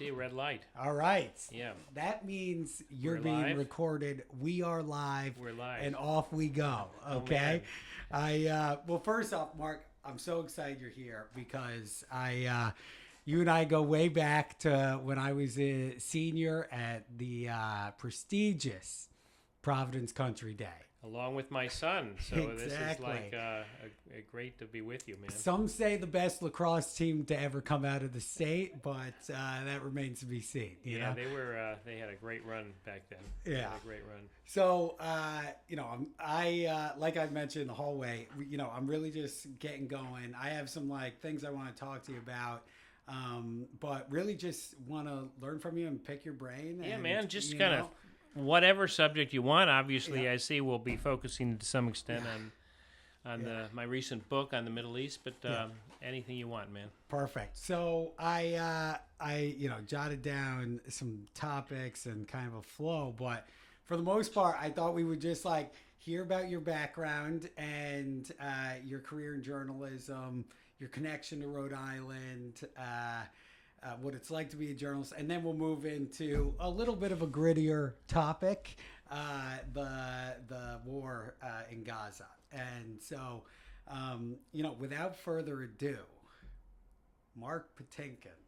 see a red light. All right. Yeah. That means you're We're being live. recorded. We are live. We're live. And off we go. Oh, Okay. man. Well, first off, Mark, I'm so excited you're here because you and I go way back to when I was a senior at the prestigious Providence Country Day. Along with my son. So this is Exactly. like a great to be with you, man. Some say the best lacrosse team to ever come out of the state, but that remains to be seen. You know? They had a great run back then. Yeah. They had a great run. So, like I mentioned in the hallway, I'm really just getting going. I have some things I want to talk to you about, but really just want to learn from you and pick your brain. Yeah, and, man, just kind of whatever subject you want. Obviously, I see we'll be focusing to some extent on my recent book on the Middle East, but anything you want, man. Perfect. So I jotted down some topics and kind of a flow, but for the most part, I thought we would just hear about your background and your career in journalism, your connection to Rhode Island, what it's like to be a journalist, and then we'll move into a little bit of a grittier topic, the war in Gaza. And so, without further ado, Mark Patinkin,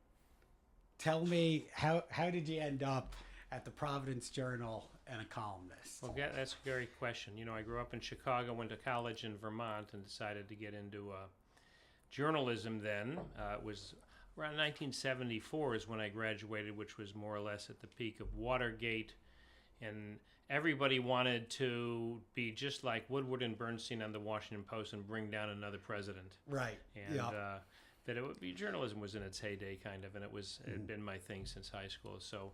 tell me how did you end up at the Providence Journal and a columnist? Well, that's a great question. I grew up in Chicago, went to college in Vermont, and decided to get into journalism then. It was around 1974 is when I graduated, which was more or less at the peak of Watergate, and everybody wanted to be just like Woodward and Bernstein on the Washington Post and bring down another president. Right. And that it would be journalism was in its heyday, kind of, and it had been my thing since high school. So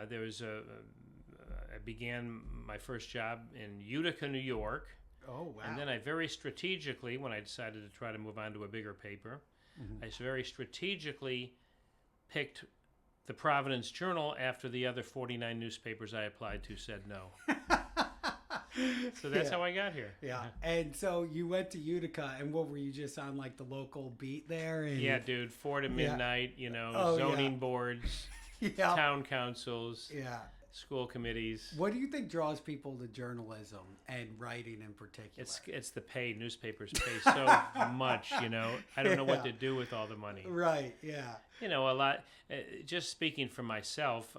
there was I began my first job in Utica, New York. Oh, wow. And then I very strategically, when I decided to try to move on to a bigger paper, I very strategically picked the Providence Journal after the other 49 newspapers I applied to said no. So that's how I got here. Yeah. And so you went to Utica, and what were you just on the local beat there? And Yeah, dude, 4 to midnight, zoning boards, town councils, school committees. What do you think draws people to journalism and writing in particular? It's the pay. Newspapers pay so much, I don't know what to do with all the money. Right, yeah. A lot, just speaking for myself,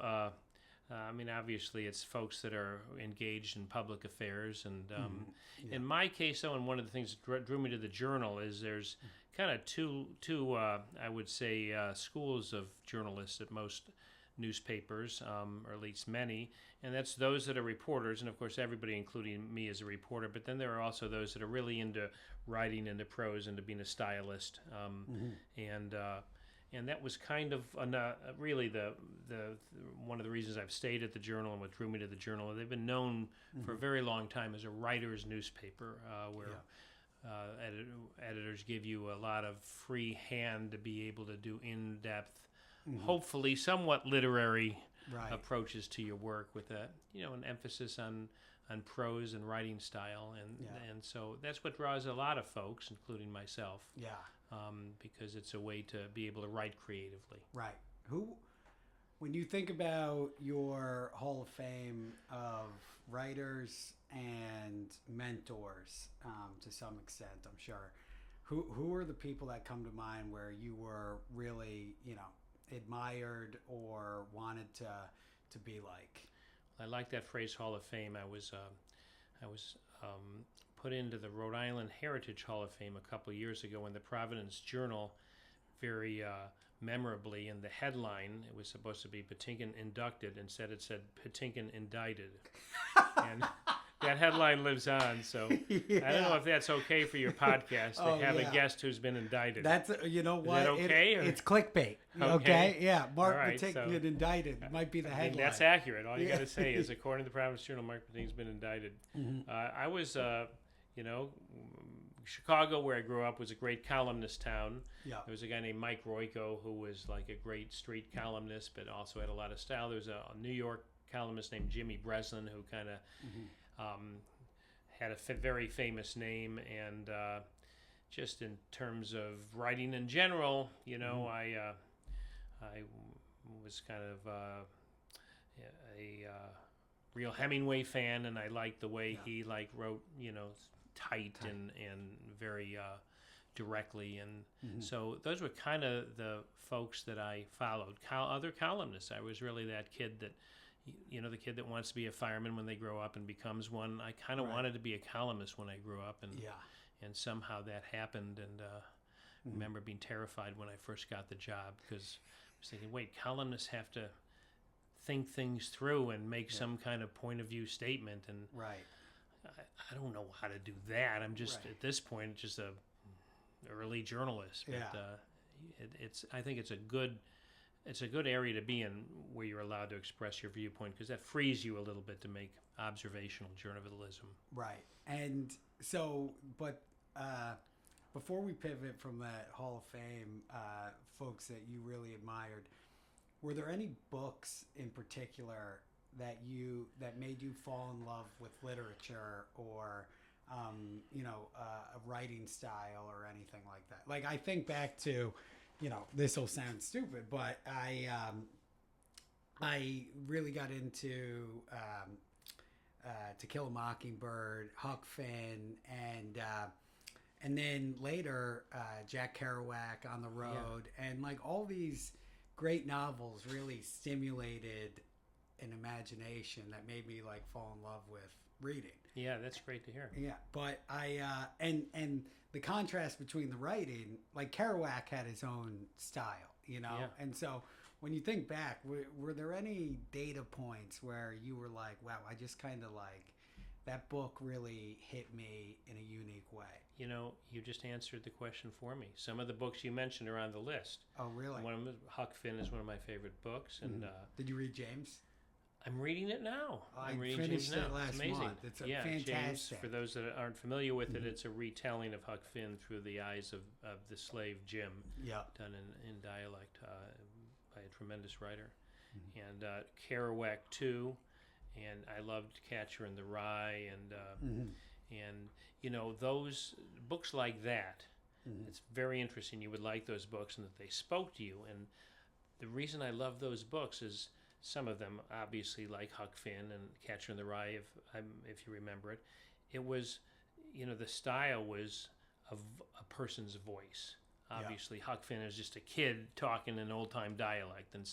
obviously it's folks that are engaged in public affairs. And in my case, though, and one of the things that drew me to the Journal is there's kind of two I would say, schools of journalists at most newspapers, or at least many, and that's those that are reporters, and of course everybody, including me, is a reporter, but then there are also those that are really into writing, into prose, into being a stylist, and that was kind of really the one of the reasons I've stayed at the Journal and what drew me to the Journal. They've been known for a very long time as a writer's newspaper, where editors give you a lot of free hand to be able to do in-depth, hopefully somewhat literary approaches to your work with an emphasis on prose and writing style, and so that's what draws a lot of folks, including myself. Yeah. Because it's a way to be able to write creatively. Right. When you think about your Hall of Fame of writers and mentors, to some extent, I'm sure, who are the people that come to mind where you were really, admired or wanted to be like? I like that phrase, Hall of Fame. I was put into the Rhode Island Heritage Hall of Fame a couple of years ago in the Providence Journal, very memorably. In the headline, it was supposed to be Patinkin inducted. Instead, it said Patinkin indicted. And that headline lives on, so I don't know if that's okay for your podcast to have a guest who's been indicted. That's what? Is that okay? It's clickbait. Okay? Yeah, Mark Patinkin indicted might be the headline. That's accurate. All you got to say is, according to the Providence Journal, Mark Patinkin's been indicted. I was, Chicago, where I grew up, was a great columnist town. Yeah. There was a guy named Mike Royko who was like a great street columnist, but also had a lot of style. There was a New York columnist named Jimmy Breslin who kind of had a very famous name, and just in terms of writing in general, I was kind of a real Hemingway fan, and I liked the way he like wrote, tight. and very directly, and so those were kind of the folks that I followed. Other columnists, I was really that kid that, the kid that wants to be a fireman when they grow up and becomes one. I kind of wanted to be a columnist when I grew up, and somehow that happened. And I remember being terrified when I first got the job, because I was thinking, wait, columnists have to think things through and make some kind of point of view statement, and I don't know how to do that. I'm just at this point just a early journalist. But I think it's a good area to be in, where you're allowed to express your viewpoint, because that frees you a little bit to make observational journalism. Right. And so, but before we pivot from that Hall of Fame folks that you really admired, were there any books in particular that made you fall in love with literature, or a writing style or anything like that? Like, I think back to, this will sound stupid, but I really got into To Kill a Mockingbird, Huck Finn, and then later Jack Kerouac, On the Road, and like all these great novels really stimulated an imagination that made me like fall in love with reading. Yeah, that's great to hear. Yeah, but I and the contrast between the writing, like Kerouac had his own style, and so when you think back, were there any data points where you were like, wow, I just kind of like, that book really hit me in a unique way? You just answered the question for me. Some of the books you mentioned are on the list. Oh, really? One of them, Huck Finn, is one of my favorite books. And did you read James? I'm reading it now. I'm reading James it now. last It's amazing. month. It's fantastic. James, for those that aren't familiar with it, it's a retelling of Huck Finn through the eyes of the slave Jim, done in dialect by a tremendous writer. And Kerouac too, and I loved Catcher in the Rye, and those books like that. It's very interesting. You would like those books, and that they spoke to you. And the reason I love those books is, some of them, obviously, like Huck Finn and Catcher in the Rye, if you remember it, it was, the style was of a person's voice. Obviously, Huck Finn is just a kid talking in old-time dialect, and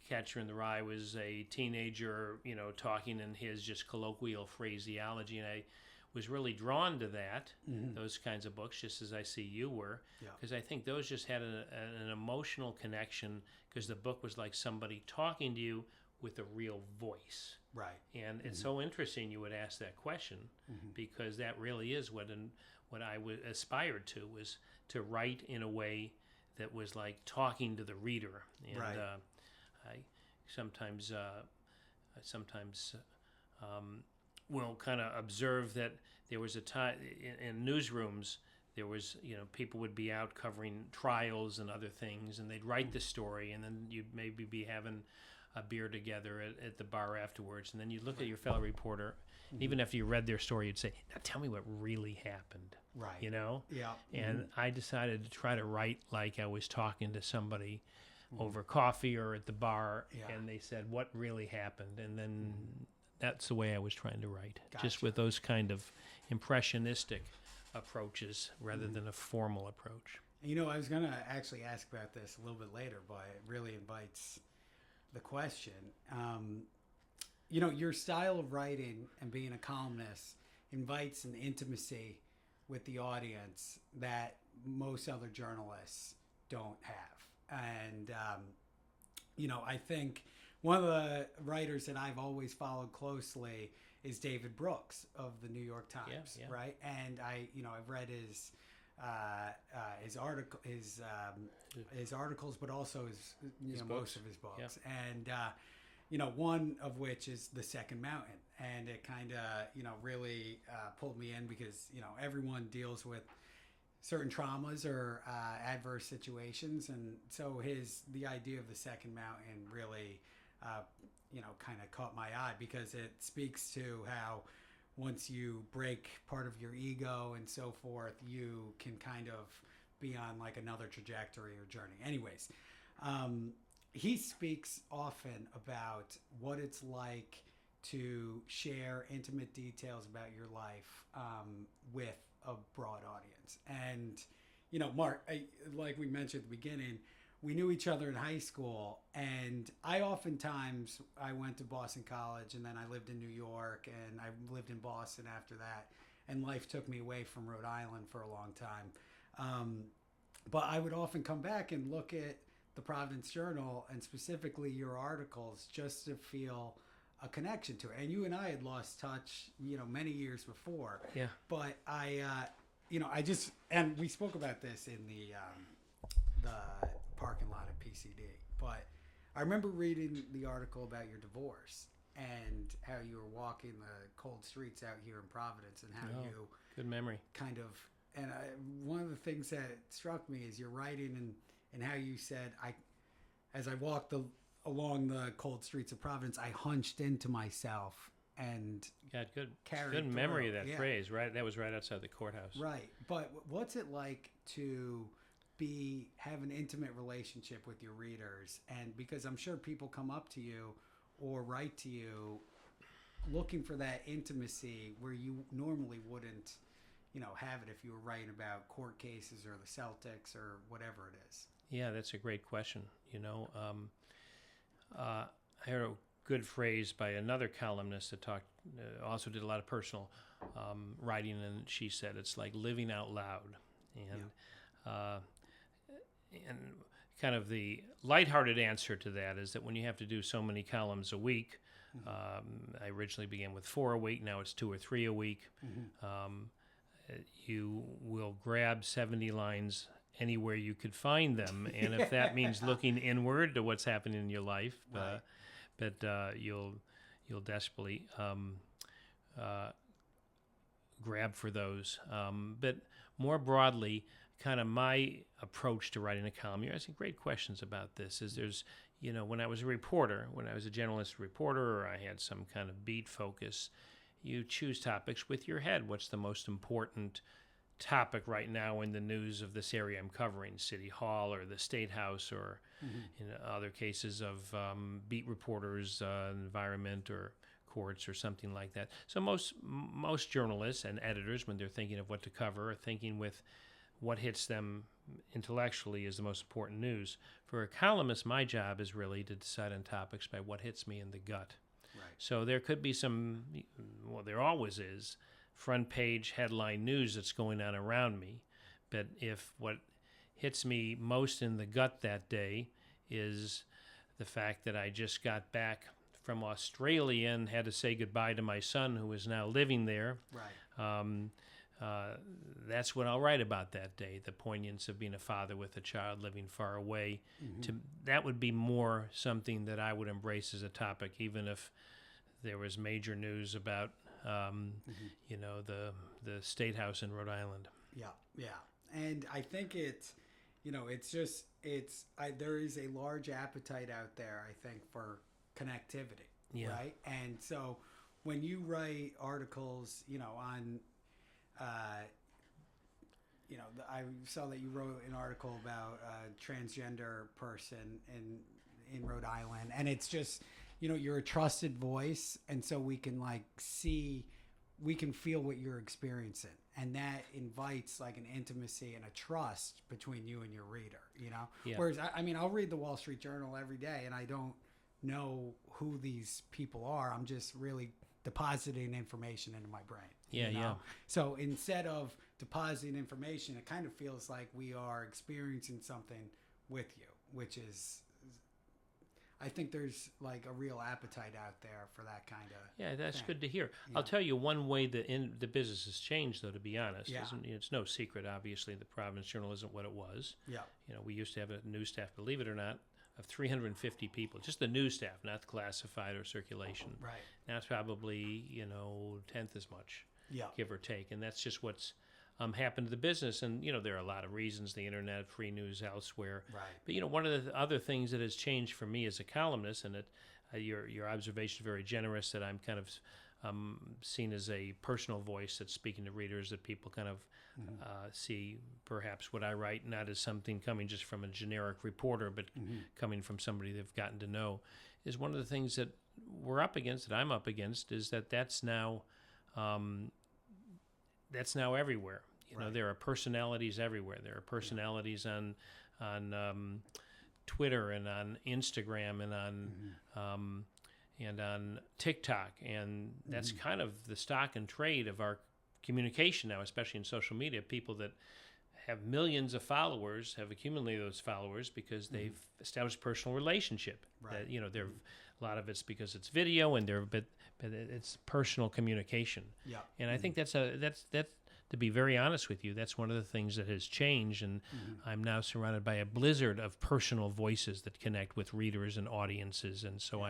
Catcher in the Rye was a teenager, talking in his just colloquial phraseology, and I was really drawn to that, those kinds of books, just as I see you were, because I think those just had an emotional connection, because the book was like somebody talking to you with a real voice. Right. And it's so interesting you would ask that question, because that really is what I aspired to, was to write in a way that was like talking to the reader. And I sometimes will kind of observe that there was a time in newsrooms, there was, people would be out covering trials and other things, and they'd write the story, and then you'd maybe be having a beer together at the bar afterwards, and then you'd look at your fellow reporter, and even after you read their story, you'd say, now tell me what really happened. Right. Yeah. And I decided to try to write like I was talking to somebody over coffee or at the bar, and they said, what really happened? And then that's the way I was trying to write, just with those kind of impressionistic approaches rather than a formal approach. I was going to actually ask about this a little bit later, but it really invites the question. Your style of writing and being a columnist invites an intimacy with the audience that most other journalists don't have. And, I think one of the writers that I've always followed closely is David Brooks of the New York Times, right? And I've read his articles, but also his most of his books, and one of which is The Second Mountain, and it kind of really pulled me in, because everyone deals with certain traumas or adverse situations, and so the idea of The Second Mountain really kind of caught my eye, because it speaks to how once you break part of your ego and so forth, you can kind of be on like another trajectory or journey. Anyways, he speaks often about what it's like to share intimate details about your life with a broad audience. And, Mark, like we mentioned at the beginning, we knew each other in high school, and I went to Boston College, and then I lived in New York, and I lived in Boston after that, and life took me away from Rhode Island for a long time. But I would often come back and look at the Providence Journal, and specifically your articles, just to feel a connection to it. And you and I had lost touch, many years before. Yeah. But and we spoke about this in the parking lot at PCD. But I remember reading the article about your divorce and how you were walking the cold streets out here in Providence, and how you good memory kind of. And one of the things that struck me is your writing and how you said, as I walked along the cold streets of Providence, I hunched into myself and good memory of that phrase, right? That was right outside the courthouse. Right. But what's it like to have an intimate relationship with your readers? And because I'm sure people come up to you or write to you looking for that intimacy where you normally wouldn't, have it if you were writing about court cases or the Celtics or whatever it is. Yeah, that's a great question. I heard a good phrase by another columnist that also did a lot of personal writing, and she said it's like living out loud. And kind of the lighthearted answer to that is that when you have to do so many columns a week, I originally began with 4 a week, now it's 2 or 3 a week. You will grab 70 lines anywhere you could find them, and if that means looking inward to what's happening in your life, but you'll desperately grab for those. But more broadly, kind of my approach to writing a column, you're asking great questions about this, is there's, when I was a reporter, when I was a journalist reporter, or I had some kind of beat focus, you choose topics with your head. What's the most important topic right now in the news of this area I'm covering, City Hall or the State House, or in other cases of beat reporters, environment or courts or something like that. So most journalists and editors, when they're thinking of what to cover, are thinking with what hits them intellectually is the most important news. For a columnist, my job is really to decide on topics by what hits me in the gut. Right. So there could be there always is, front page headline news that's going on around me. But if what hits me most in the gut that day is the fact that I just got back from Australia and had to say goodbye to my son who is now living there, that's what I'll write about that day, the poignance of being a father with a child living far away. That would be more something that I would embrace as a topic, even if there was major news about the State House in Rhode Island. Yeah. And I think it's, there is a large appetite out there, I think, for connectivity, right? And so when you write articles, on, I saw that you wrote an article about a transgender person in Rhode Island, and it's just, you're a trusted voice, and so we can we can feel what you're experiencing, and that invites like an intimacy and a trust between you and your reader, Yeah. Whereas, I'll read the Wall Street Journal every day, and I don't know who these people are. I'm just really depositing information into my brain. Yeah. So instead of depositing information, it kind of feels like we are experiencing something with you, which is, I think there's like a real appetite out there for that kind of that's thing. good to hear. Yeah. I'll tell you one way that the business has changed, though, to be honest. Yeah. It's no secret, obviously, the Providence Journal isn't what it was. Yeah. We used to have a news staff, believe it or not, of 350 people, just the news staff, not classified or circulation. Right. Now it's probably, 10th as much, give or take. And that's just what's happened to the business. And, there are a lot of reasons, the internet, free news elsewhere. Right. But, one of the other things that has changed for me as a columnist, and your observation is very generous, that I'm kind of seen as a personal voice that's speaking to readers, that people kind of see perhaps what I write not as something coming just from a generic reporter, but coming from somebody they've gotten to know, is one of the things that we're up against, that I'm up against, is that's now everywhere. You know, there are personalities everywhere. There are personalities on Twitter and on Instagram and on TikTok, and that's kind of the stock and trade of our communication now, especially in social media. People that have millions of followers have accumulated those followers because they've established personal relationship. That, you know, a lot of it's because it's video, and but it's personal communication. Yeah, and I think that's to be very honest with you, that's one of the things that has changed, and I'm now surrounded by a blizzard of personal voices that connect with readers and audiences, and so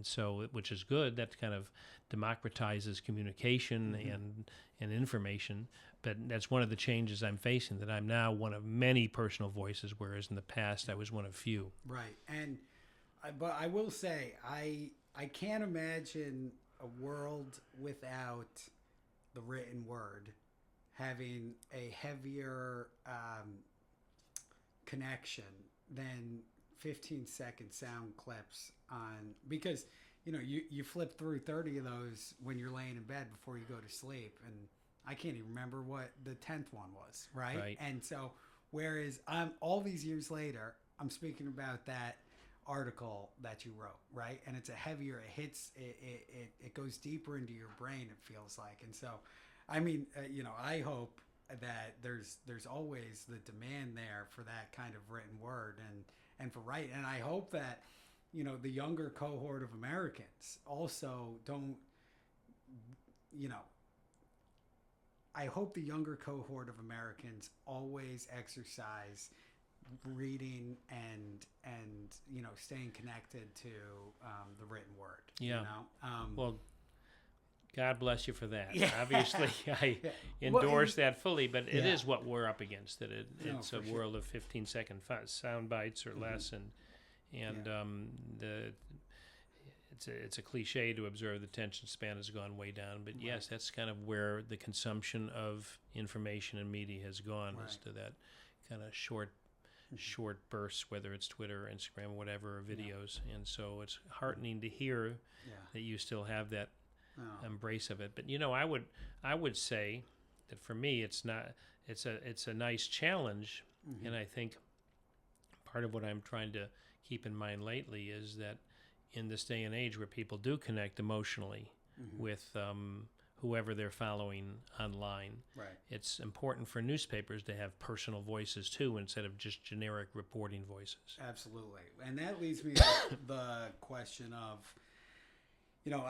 so, which is good. That kind of democratizes communication and information. But that's one of the changes I'm facing, that I'm now one of many personal voices, whereas in the past I was one of few. Right, but I will say I can't imagine a world without the written word having a heavier connection than 15-second sound clips because you know you flip through 30 of those when you're laying in bed before you go to sleep, and I can't even remember what the 10th one was, right? And so whereas all these years later, I'm speaking about that article that you wrote, right? And it's a heavier, it goes deeper into your brain, it feels like. And so I mean, you know, I hope that there's always the demand there for that kind of written word and for writing. And I hope that, you know, the younger cohort of Americans also don't, you know, I hope the younger cohort of Americans always exercise reading and you know, staying connected to the written word. Yeah. You know? Well, God bless you for that. Yeah. Obviously, I endorse that fully, but it is what we're up against. That it's a world of 15-second sound bites or less, it's a cliche to observe the attention span has gone way down. But yes, that's kind of where the consumption of information and media has gone, as to that kind of short bursts, whether it's Twitter, Instagram, or whatever, or videos. And so it's heartening to hear that you still have that embrace of it. But you know, I would say that for me, it's a nice challenge, and I think part of what I'm trying to keep in mind lately is that in this day and age where people do connect emotionally with whoever they're following online, it's important for newspapers to have personal voices too, instead of just generic reporting voices. Absolutely. And that leads me to the question of, you know,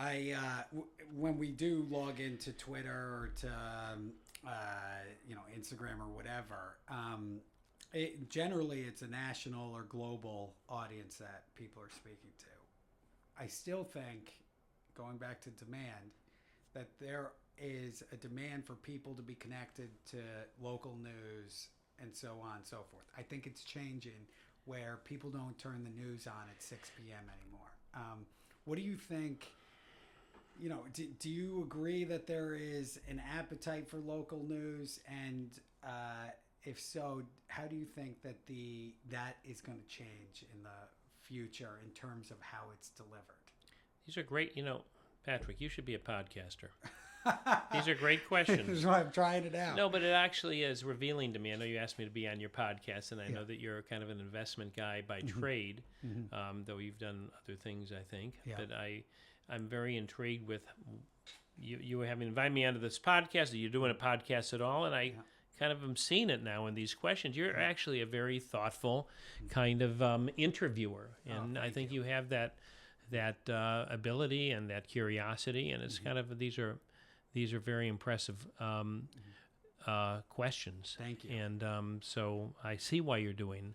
when we do log into Twitter or to you know, Instagram or whatever, generally it's a national or global audience that people are speaking to. I still think, going back to demand, that there is a demand for people to be connected to local news and so on and so forth. I think it's changing where people don't turn the news on at 6 p.m. anymore. What do you think? You know, do you agree that there is an appetite for local news? And if so, how do you think that that is going to change in the future in terms of how it's delivered? These are great. You know, Patrick, you should be a podcaster. These are great questions. That's why I'm trying it out. No, but it actually is revealing to me. I know you asked me to be on your podcast, and I know that you're kind of an investment guy by trade, though you've done other things, I think. Yeah. But I'm very intrigued with you having invited me onto this podcast. Are you doing a podcast at all? And I kind of am seeing it now in these questions. You're actually a very thoughtful kind of interviewer, and I think you have that ability and that curiosity, and it's kind of these are very impressive questions. Thank you. And so I see why you're doing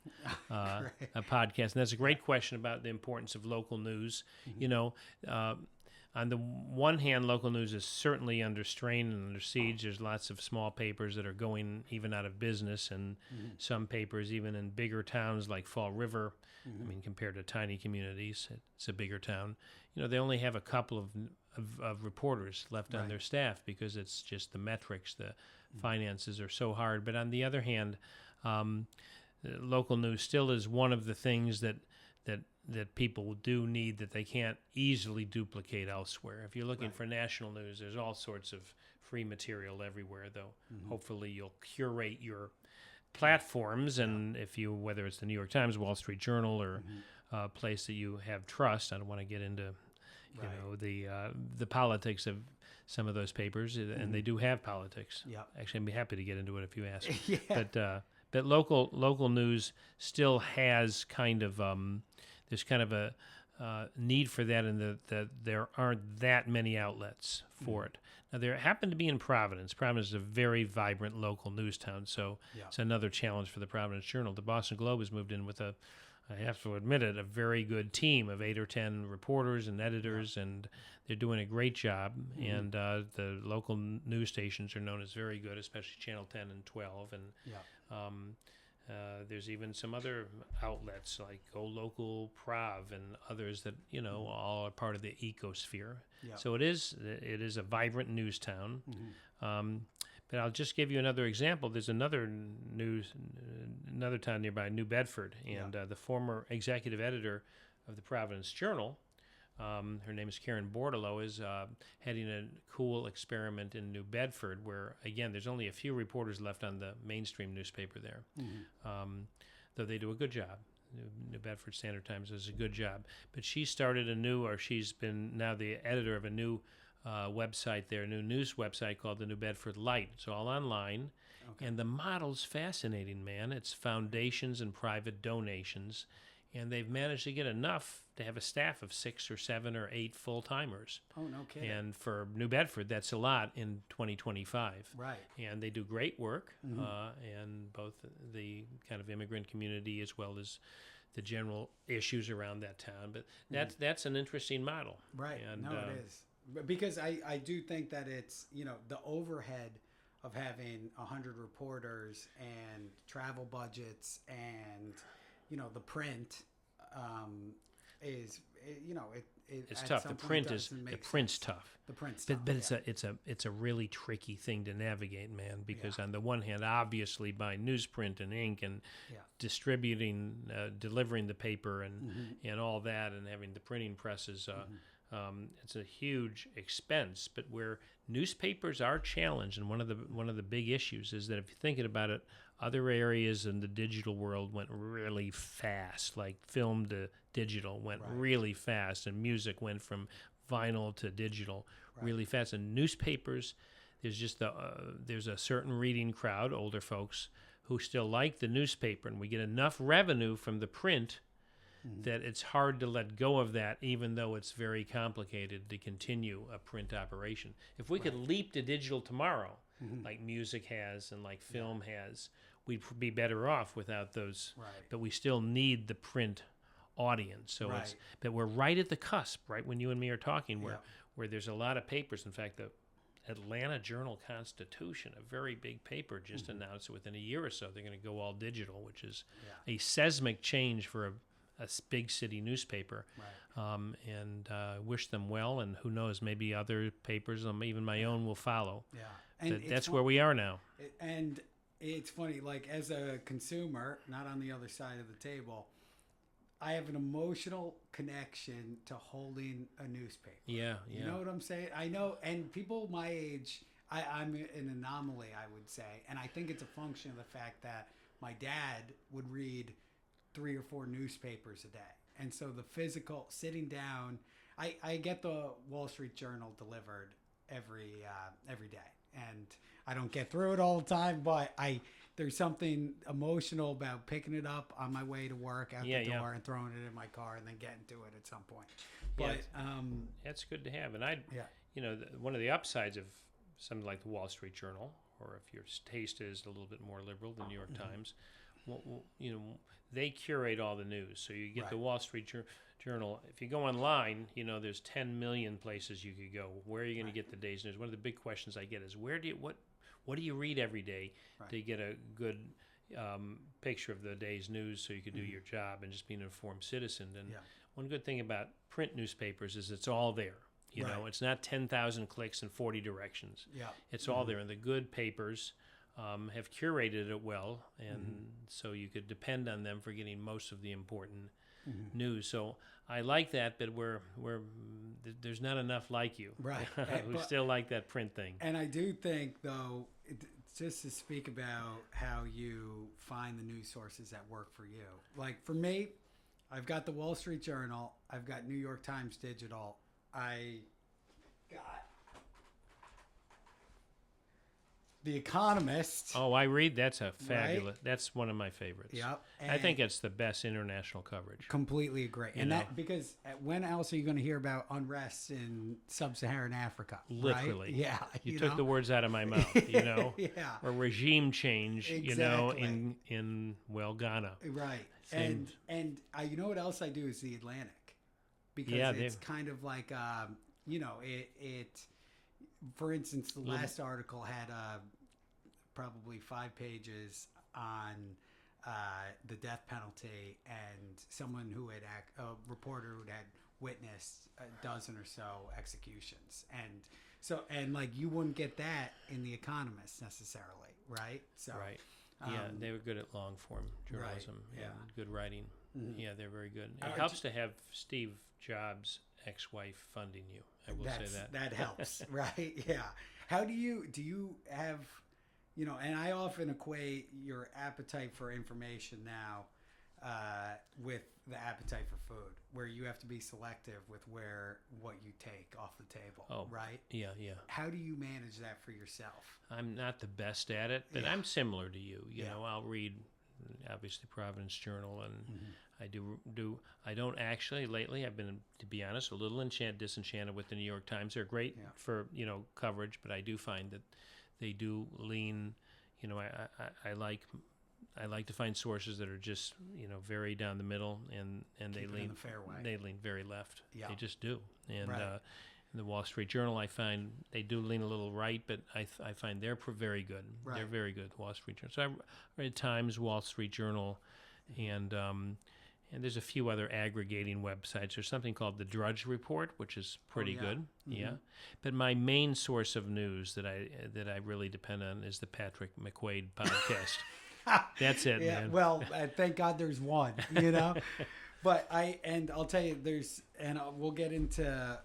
a podcast, and that's a great question about the importance of local news. You know, on the one hand, local news is certainly under strain and under siege. There's lots of small papers that are going even out of business, and some papers even in bigger towns like Fall River. I mean, compared to tiny communities, it's a bigger town. You know, they only have a couple of reporters left on their staff because it's just the metrics, the finances are so hard. But on the other hand, local news still is one of the things that people do need that they can't easily duplicate elsewhere. If you're looking for national news, there's all sorts of free material everywhere, though. Hopefully you'll curate your platforms, and if you, whether it's the New York Times, Wall Street Journal, or a place that you have trust. I don't want to get into the politics of some of those papers, and they do have politics. Actually, I'd be happy to get into it if you ask. But local news still has kind of there's kind of a need for that, and that there aren't that many outlets for it. Now, there happen to be in Providence. Providence is a very vibrant local news town, so it's another challenge for the Providence Journal. The Boston Globe has moved in with I have to admit it, a very good team of 8 or 10 reporters and editors, and they're doing a great job. And the local news stations are known as very good, especially Channel 10 and 12. And there's even some other outlets like Go Local, Prov, and others that all are part of the ecosphere. So it is a vibrant news town. But I'll just give you another example. There's another town nearby, New Bedford, and the former executive editor of the Providence Journal, her name is Karen Bordelot, is heading a cool experiment in New Bedford where, again, there's only a few reporters left on the mainstream newspaper there, though they do a good job. New Bedford Standard Times does a good job. But she's been now the editor of a new website there, a new news website called the New Bedford Light. It's all online, and the model's fascinating, man. It's foundations and private donations, and they've managed to get enough to have a staff of 6 or 7 or 8 full-timers. Oh, no kidding. And for New Bedford, that's a lot in 2025. Right. And they do great work, and both the kind of immigrant community as well as the general issues around that town. But that's an interesting model. Right. And, it is. Because I do think that it's, the overhead of having 100 reporters and travel budgets and, the print is, it's tough. The print's tough. The print's tough. But it's a really tricky thing to navigate, man, because on the one hand, obviously buying newsprint and ink and distributing, delivering the paper and all that, and having the printing presses, it's a huge expense. But where newspapers are challenged, and one of the big issues is that if you're thinking about it, other areas in the digital world went really fast, like film to digital went really fast, and music went from vinyl to digital really fast. And newspapers, there's just there's a certain reading crowd, older folks, who still like the newspaper, and we get enough revenue from the print that it's hard to let go of that, even though it's very complicated to continue a print operation. If we could leap to digital tomorrow, like music has and like film has, we'd be better off without those. But we still need the print audience. So but we're right at the cusp, right when you and me are talking, where there's a lot of papers. In fact, the Atlanta Journal-Constitution, a very big paper, just announced within a year or so they're going to go all digital, which is a seismic change for a big city newspaper, and wish them well, and who knows, maybe other papers, even my own, will follow. And that's where we are now. And it's funny, like, as a consumer, not on the other side of the table, I have an emotional connection to holding a newspaper. You know what I'm saying? I know, and people my age, I'm an anomaly, I would say, and I think it's a function of the fact that my dad would read 3 or 4 newspapers a day. And so the physical sitting down, I get the Wall Street Journal delivered every day. And I don't get through it all the time, but there's something emotional about picking it up on my way to work out the door and throwing it in my car and then getting to it at some point. But that's good to have. And one of the upsides of something like the Wall Street Journal, or if your taste is a little bit more liberal, the New York Times, they curate all the news. So you get the Wall Street Journal. If you go online, there's 10 million places you could go. Where are you going to get the day's news? One of the big questions I get is, what do you read every day to get a good picture of the day's news so you could do your job and just be an informed citizen? And one good thing about print newspapers is it's all there. You know, it's not 10,000 clicks and 40 directions. Yeah. It's all there. And the good papers have curated it well. And so you could depend on them for getting most of the important news. So I like that, but there's not enough like you. Right. We still like that print thing. And I do think, though, just to speak about how you find the news sources that work for you. Like for me, I've got the Wall Street Journal. I've got New York Times Digital. I got The Economist. Oh, I read. That's a fabulous. Right? That's one of my favorites. Yep. I think it's the best international coverage. Completely agree. And that because when else are you going to hear about unrest in sub-Saharan Africa? Literally. Right? Yeah. You took the words out of my mouth. You know. Yeah. Or regime change. Exactly. You know, in Ghana. Right. Same. And you know what else I do is the Atlantic, because it's kind of like you know it. For instance, the last article had probably 5 pages on the death penalty, and someone who had a reporter who had witnessed a dozen or so executions, and like you wouldn't get that in The Economist necessarily, right? So right, yeah, they were good at long form journalism, right, and good writing. Yeah, they're very good. It helps to have Steve Jobs' ex-wife funding you. I will say that. That helps, right? Yeah. How do you have, you know, and I often equate your appetite for information now with the appetite for food, where you have to be selective with what you take off the table, right? Yeah. How do you manage that for yourself? I'm not the best at it, but I'm similar to you. You know, I'll read, obviously, Providence Journal, and I don't actually lately. I've been, to be honest, a little disenchanted with the New York Times. They're great for coverage, but I do find that they do lean. You know, I like to find sources that are just very down the middle, and they lean the fair way. They lean very left. Yeah. They just do. And in the Wall Street Journal, I find they do lean a little right, but I find they're very good. Right. They're very good, Wall Street Journal. So I read Times, Wall Street Journal, and there's a few other aggregating websites. There's something called the Drudge Report, which is pretty good. Yeah. But my main source of news that I really depend on is the Patrick McQuaid podcast. That's it, man. Well, thank God there's one, you know. But I'll tell you,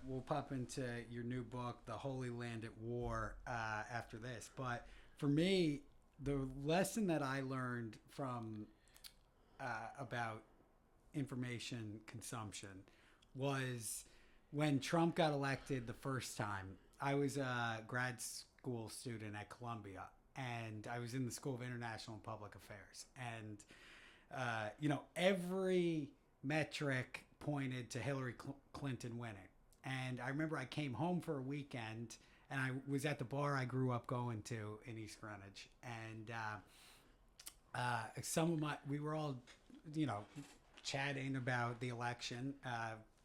we'll pop into your new book, The Holy Land at War, after this. But for me, the lesson that I learned from about information consumption was when Trump got elected the first time. I was a grad school student at Columbia, and I was in the School of International and Public Affairs. And, every metric pointed to Hillary Clinton winning. And I remember I came home for a weekend, and I was at the bar I grew up going to in East Greenwich. And we were all, chatting about the election,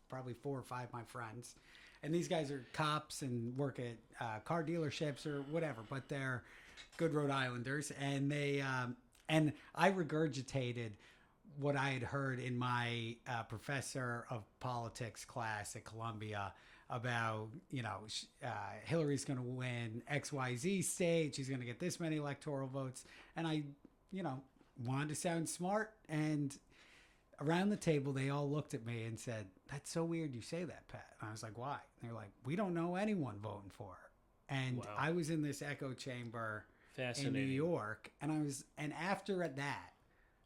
probably 4 or 5 of my friends. And these guys are cops and work at car dealerships or whatever, but they're good Rhode Islanders. And they and I regurgitated what I had heard in my professor of politics class at Columbia about, Hillary's going to win XYZ state. She's going to get this many electoral votes. And I, wanted to sound smart. And around the table, they all looked at me and said, "That's so weird you say that, Pat." And I was like, "Why?" And they're like, "We don't know anyone voting for her." And I was in this echo chamber in New York, and after that,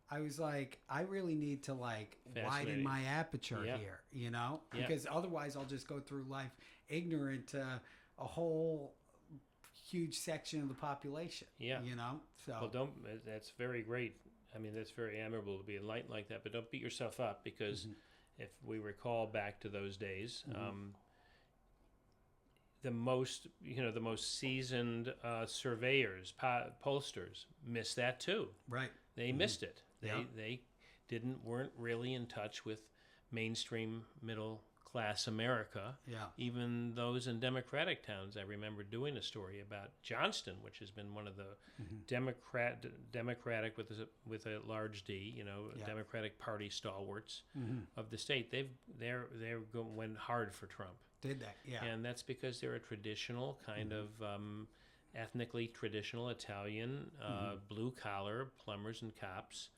I was like, I really need to widen my aperture here, because otherwise I'll just go through life ignorant to a whole huge section of the population. Yeah. So well, that's very great. I mean, that's very admirable to be enlightened like that, but don't beat yourself up, because if we recall back to those days, the most seasoned surveyors, pollsters missed that too. Right. They missed it. They weren't really in touch with mainstream middle class America. Yeah. Even those in Democratic towns. I remember doing a story about Johnston, which has been one of the Democratic with a large D, Democratic Party stalwarts of the state. They went hard for Trump. Did they? Yeah. And that's because they're a traditional kind of ethnically traditional Italian, blue collar plumbers and cops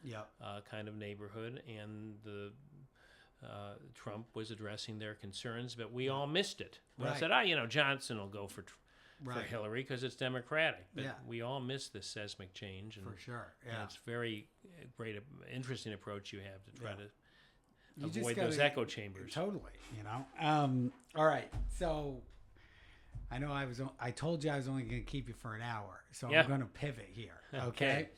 kind of neighborhood, and the Trump was addressing their concerns, but we all missed it. We all said, Johnson will go for Hillary because it's Democratic, but we all missed this seismic change. And, for sure. Yeah, and it's very great, interesting approach you have to try to you avoid those echo chambers. Totally. All right. So I know I told you I was only going to keep you for an hour, so I'm going to pivot here. Okay.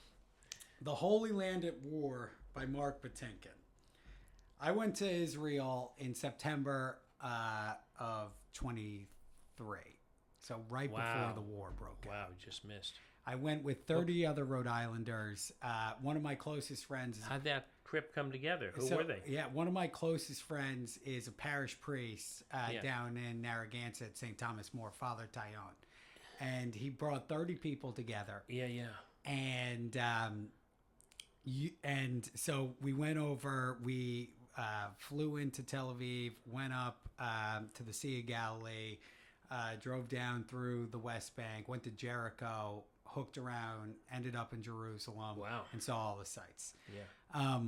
The Holy Land at War by Mark Patinkin. I went to Israel in September of 23. So right before the war broke out. Wow, just missed. I went with 30 other Rhode Islanders. One of my closest friends is... How'd that trip come together? Who were they? Yeah, one of my closest friends is a parish priest down in Narragansett at St. Thomas More, Father Tyone. And he brought 30 people together. Yeah. And so we went over, we flew into Tel Aviv, went up to the Sea of Galilee, drove down through the West Bank, went to Jericho, hooked around, ended up in Jerusalem. Wow. And saw all the sights. Yeah.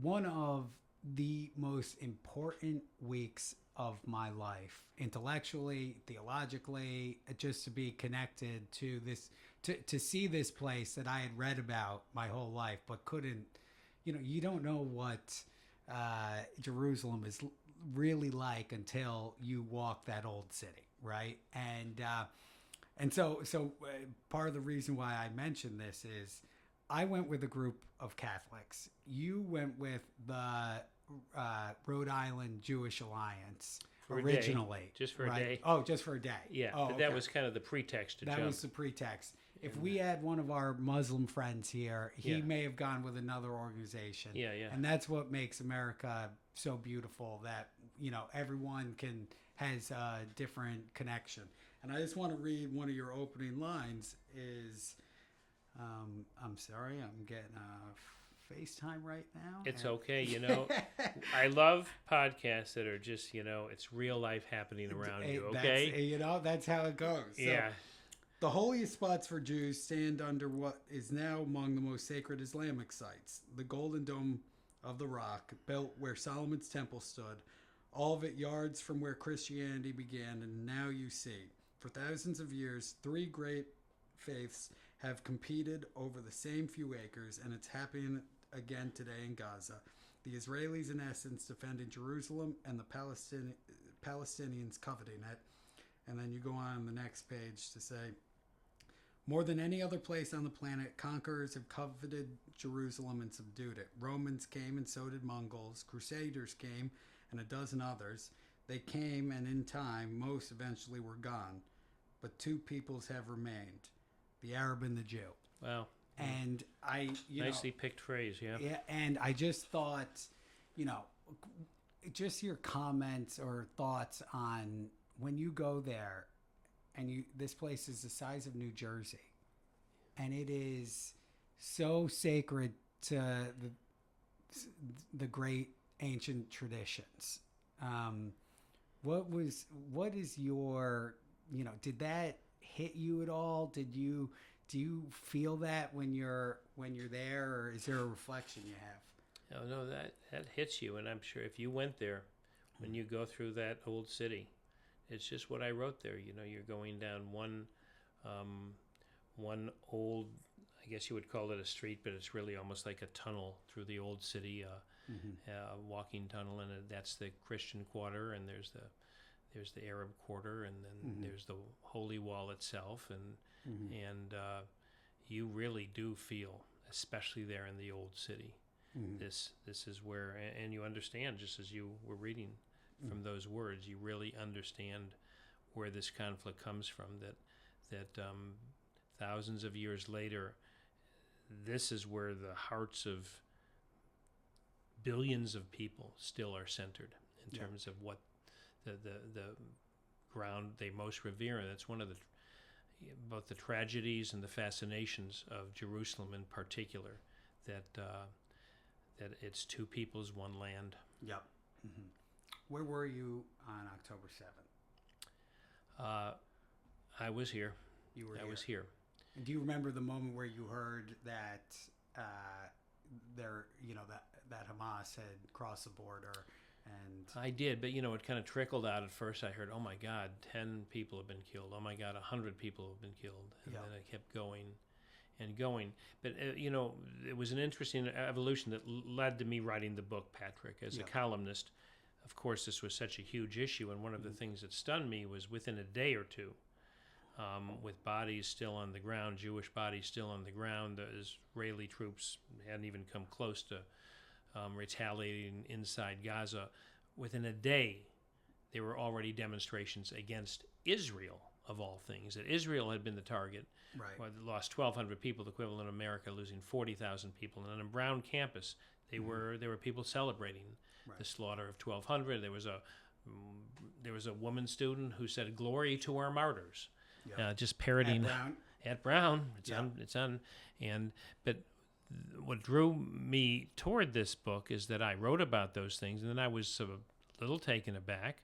One of the most important weeks of my life, intellectually, theologically, just to be connected to this, to see this place that I had read about my whole life, but couldn't, you don't know what Jerusalem is really like until you walk that old city, right? And so part of the reason why I mentioned this is I went with a group of Catholics. You went with the Rhode Island Jewish Alliance originally. Just for a day. Oh, just for a day. Yeah, but that was kind of the pretext to jump. That was the pretext. If we had one of our Muslim friends here, he may have gone with another organization. Yeah. And that's what makes America so beautiful, that, everyone has a different connection. And I just want to read one of your opening lines is, I'm sorry, I'm getting a FaceTime right now. It's okay. I love podcasts that are just, it's real life happening around you. Okay. That's how it goes. Yeah. So, the holiest spots for Jews stand under what is now among the most sacred Islamic sites. The Golden Dome of the Rock, built where Solomon's temple stood, all of it yards from where Christianity began, and now you see. For thousands of years, three great faiths have competed over the same few acres, and it's happening again today in Gaza. The Israelis, in essence, defending Jerusalem, and the Palestinians coveting it. And then you go on the next page to say, more than any other place on the planet, conquerors have coveted Jerusalem and subdued it. Romans came, and so did Mongols. Crusaders came, and a dozen others. They came, and in time, most eventually were gone. But two peoples have remained, the Arab and the Jew. Wow. And nicely picked phrase, yeah. Yeah, and I just thought, just your comments or thoughts on when you go there, and this place is the size of New Jersey, and it is so sacred to the great ancient traditions. What is your, did that hit you at all? Do you feel that when you're there, or is there a reflection you have? No, that hits you, and I'm sure if you went there, when you go through that old city, it's just what I wrote there. You're going down one old, I guess you would call it a street, but it's really almost like a tunnel through the old city, walking tunnel, and that's the Christian quarter, and there's the Arab quarter, and then there's the Holy Wall itself, and you really do feel, especially there in the old city, this is where, and you understand, just as you were reading from those words, you really understand where this conflict comes from, that thousands of years later, this is where the hearts of billions of people still are centered in terms of what the ground they most revere. And that's one of both the tragedies and the fascinations of Jerusalem in particular, that it's two peoples, one land. Yep. Where were you on October 7th? I was here. You were I here. was here. And do you remember the moment where you heard that that Hamas had crossed the border? And I did, but it kind of trickled out at first. I heard, oh my God, 10 people have been killed. Oh my God, 100 people have been killed. And then I kept going and going. But, it was an interesting evolution that led to me writing the book, Patrick. As a columnist, of course, this was such a huge issue. And one of the things that stunned me was within a day or two, with bodies still on the ground, Jewish bodies still on the ground, the Israeli troops hadn't even come close to retaliating inside Gaza. Within a day, there were already demonstrations against Israel, of all things, that Israel had been the target. right. Well, they lost 1,200 people, the equivalent of America losing 40,000 people. And on a Brown campus, there were people celebrating the slaughter of 1,200. There was a woman student who said, "Glory to our martyrs," just parroting at Brown. It's on. But what drew me toward this book is that I wrote about those things, and then I was sort of a little taken aback,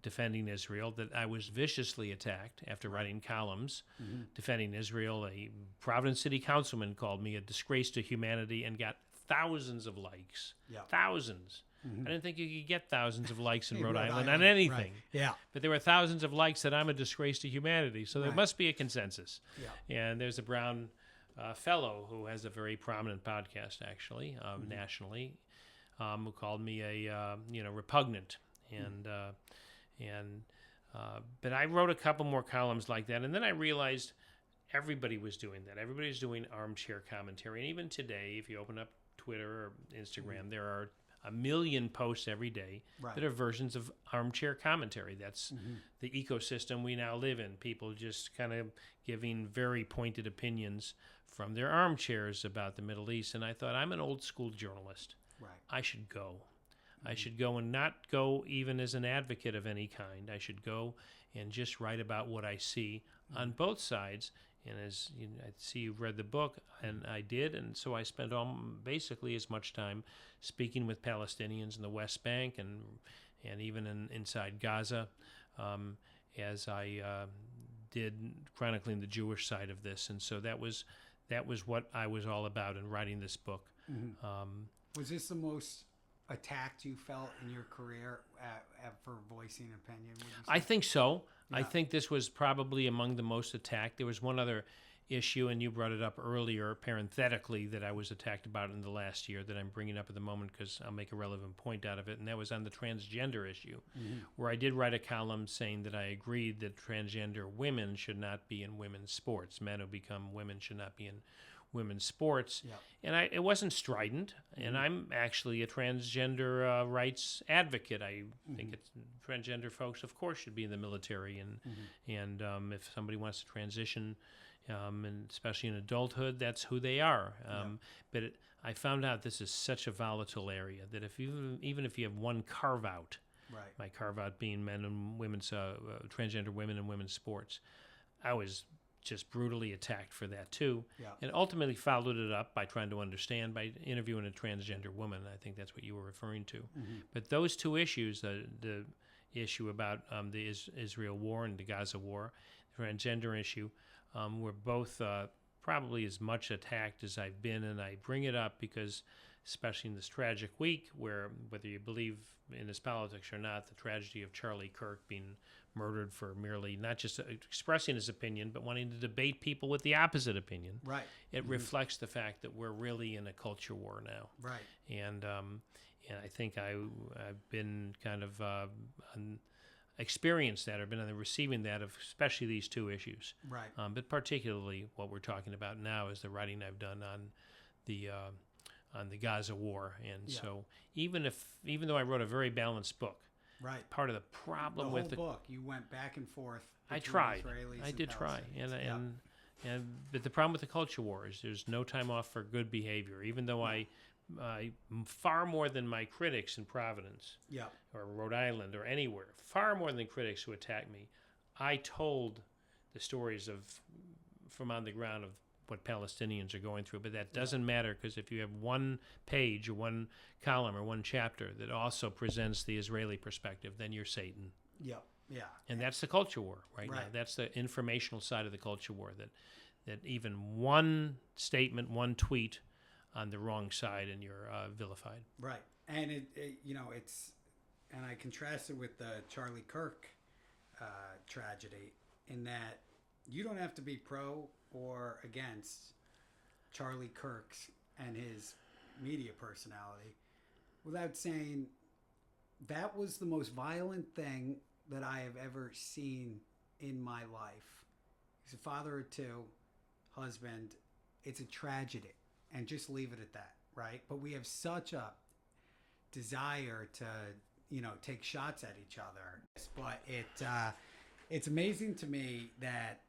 defending Israel, that I was viciously attacked after writing columns defending Israel. A Providence city councilman called me a disgrace to humanity and got thousands of likes. Thousands. I didn't think you could get thousands of likes in Rhode Island on anything. Right. Yeah. But there were thousands of likes that I'm a disgrace to humanity. So there must be a consensus. Yeah. And there's a Brown fellow who has a very prominent podcast, actually, nationally, who called me a repugnant. But I wrote a couple more columns like that, and then I realized everybody was doing that. Everybody was doing armchair commentary. And even today, if you open up Twitter or Instagram, there are a million posts every day that are versions of armchair commentary. That's the ecosystem we now live in. People just kind of giving very pointed opinions from their armchairs about the Middle East. And I thought, I'm an old school journalist. Right. I should go. I should go, and not go even as an advocate of any kind. I should go and just write about what I see on both sides. And as I see you've read the book, and I did, and so I spent basically as much time speaking with Palestinians in the West Bank and even inside Gaza as I did chronicling the Jewish side of this. And so that was what I was all about in writing this book. Was this the most attacked you felt in your career for voicing opinion? Would you say? I think so. Yeah. I think this was probably among the most attacked. There was one other issue, and you brought it up earlier, parenthetically, that I was attacked about in the last year that I'm bringing up at the moment because I'll make a relevant point out of it, and that was on the transgender issue, where I did write a column saying that I agreed that transgender women should not be in women's sports. Men who become women should not be in women's sports. And it wasn't strident, and I'm actually a transgender rights advocate. I think transgender folks, of course, should be in the military, and if somebody wants to transition, and especially in adulthood, that's who they are. But I found out this is such a volatile area that even if you have one carve out, my carve out being men and women's transgender women and women's sports, I was just brutally attacked for that too, and ultimately followed it up by trying to understand by interviewing a transgender woman. I think that's what you were referring to. But those two issues, the issue about the Israel war and the Gaza war, the transgender issue, were both probably as much attacked as I've been, and I bring it up because, especially in this tragic week, where whether you believe in his politics or not, the tragedy of Charlie Kirk being murdered for merely not just expressing his opinion, but wanting to debate people with the opposite opinion. It reflects the fact that we're really in a culture war now. And I think I've been kind of experienced that, or been on the receiving that of especially these two issues. But particularly what we're talking about now is the writing I've done on the Gaza war. And so even though I wrote a very balanced book, part of the problem with the book, you went back and forth. I tried. Israelis I did try, and but the problem with the culture war is there's no time off for good behavior. Even though I far more than my critics in Providence, or Rhode Island, or anywhere, far more than critics who attack me, I told the stories from on the ground of what Palestinians are going through. But that doesn't matter, because if you have one page or one column or one chapter that also presents the Israeli perspective, then you're Satan. Yep. Yeah. And that's the culture war right now. That's the informational side of the culture war, that even one statement, one tweet on the wrong side and you're vilified. Right. And and I contrast it with the Charlie Kirk tragedy, in that you don't have to be pro or against Charlie Kirk's and his media personality without saying that was the most violent thing that I have ever seen in my life. He's a father of two, husband. It's a tragedy, and just leave it at that, right? But we have such a desire to, take shots at each other. But it's amazing to me that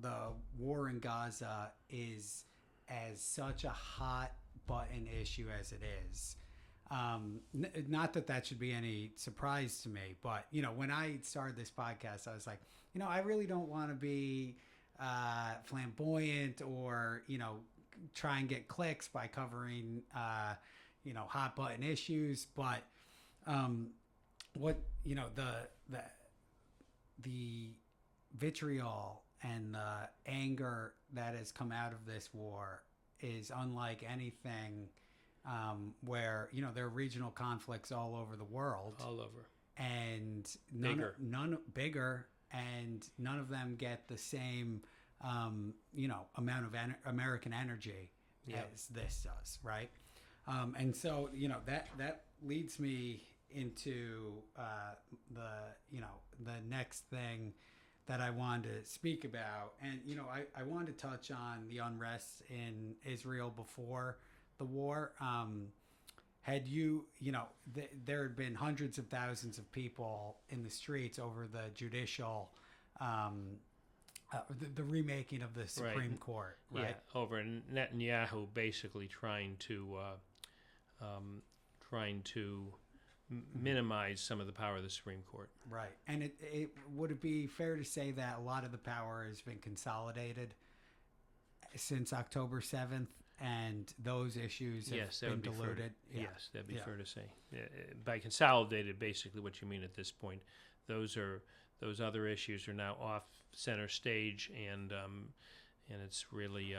the war in Gaza is as such a hot button issue as it is. Not that should be any surprise to me, but when I started this podcast, I was like, I really don't want to be flamboyant or try and get clicks by covering hot button issues, but what the vitriol and the anger that has come out of this war is unlike anything. Where there are regional conflicts all over the world, and none bigger, and none of them get the same amount of American energy as this does, right? And so that leads me into the next thing that I wanted to speak about, and I wanted to touch on the unrest in Israel before the war. Had there had been hundreds of thousands of people in the streets over the judicial, the remaking of the Supreme Court, right? Yeah, over Netanyahu basically trying to minimize some of the power of the Supreme Court. Right, and would it be fair to say that a lot of the power has been consolidated since October 7th? And those issues have been diluted. Yes, that'd be fair to say. By consolidated, basically what you mean at this point, those other issues are now off center stage, and it's really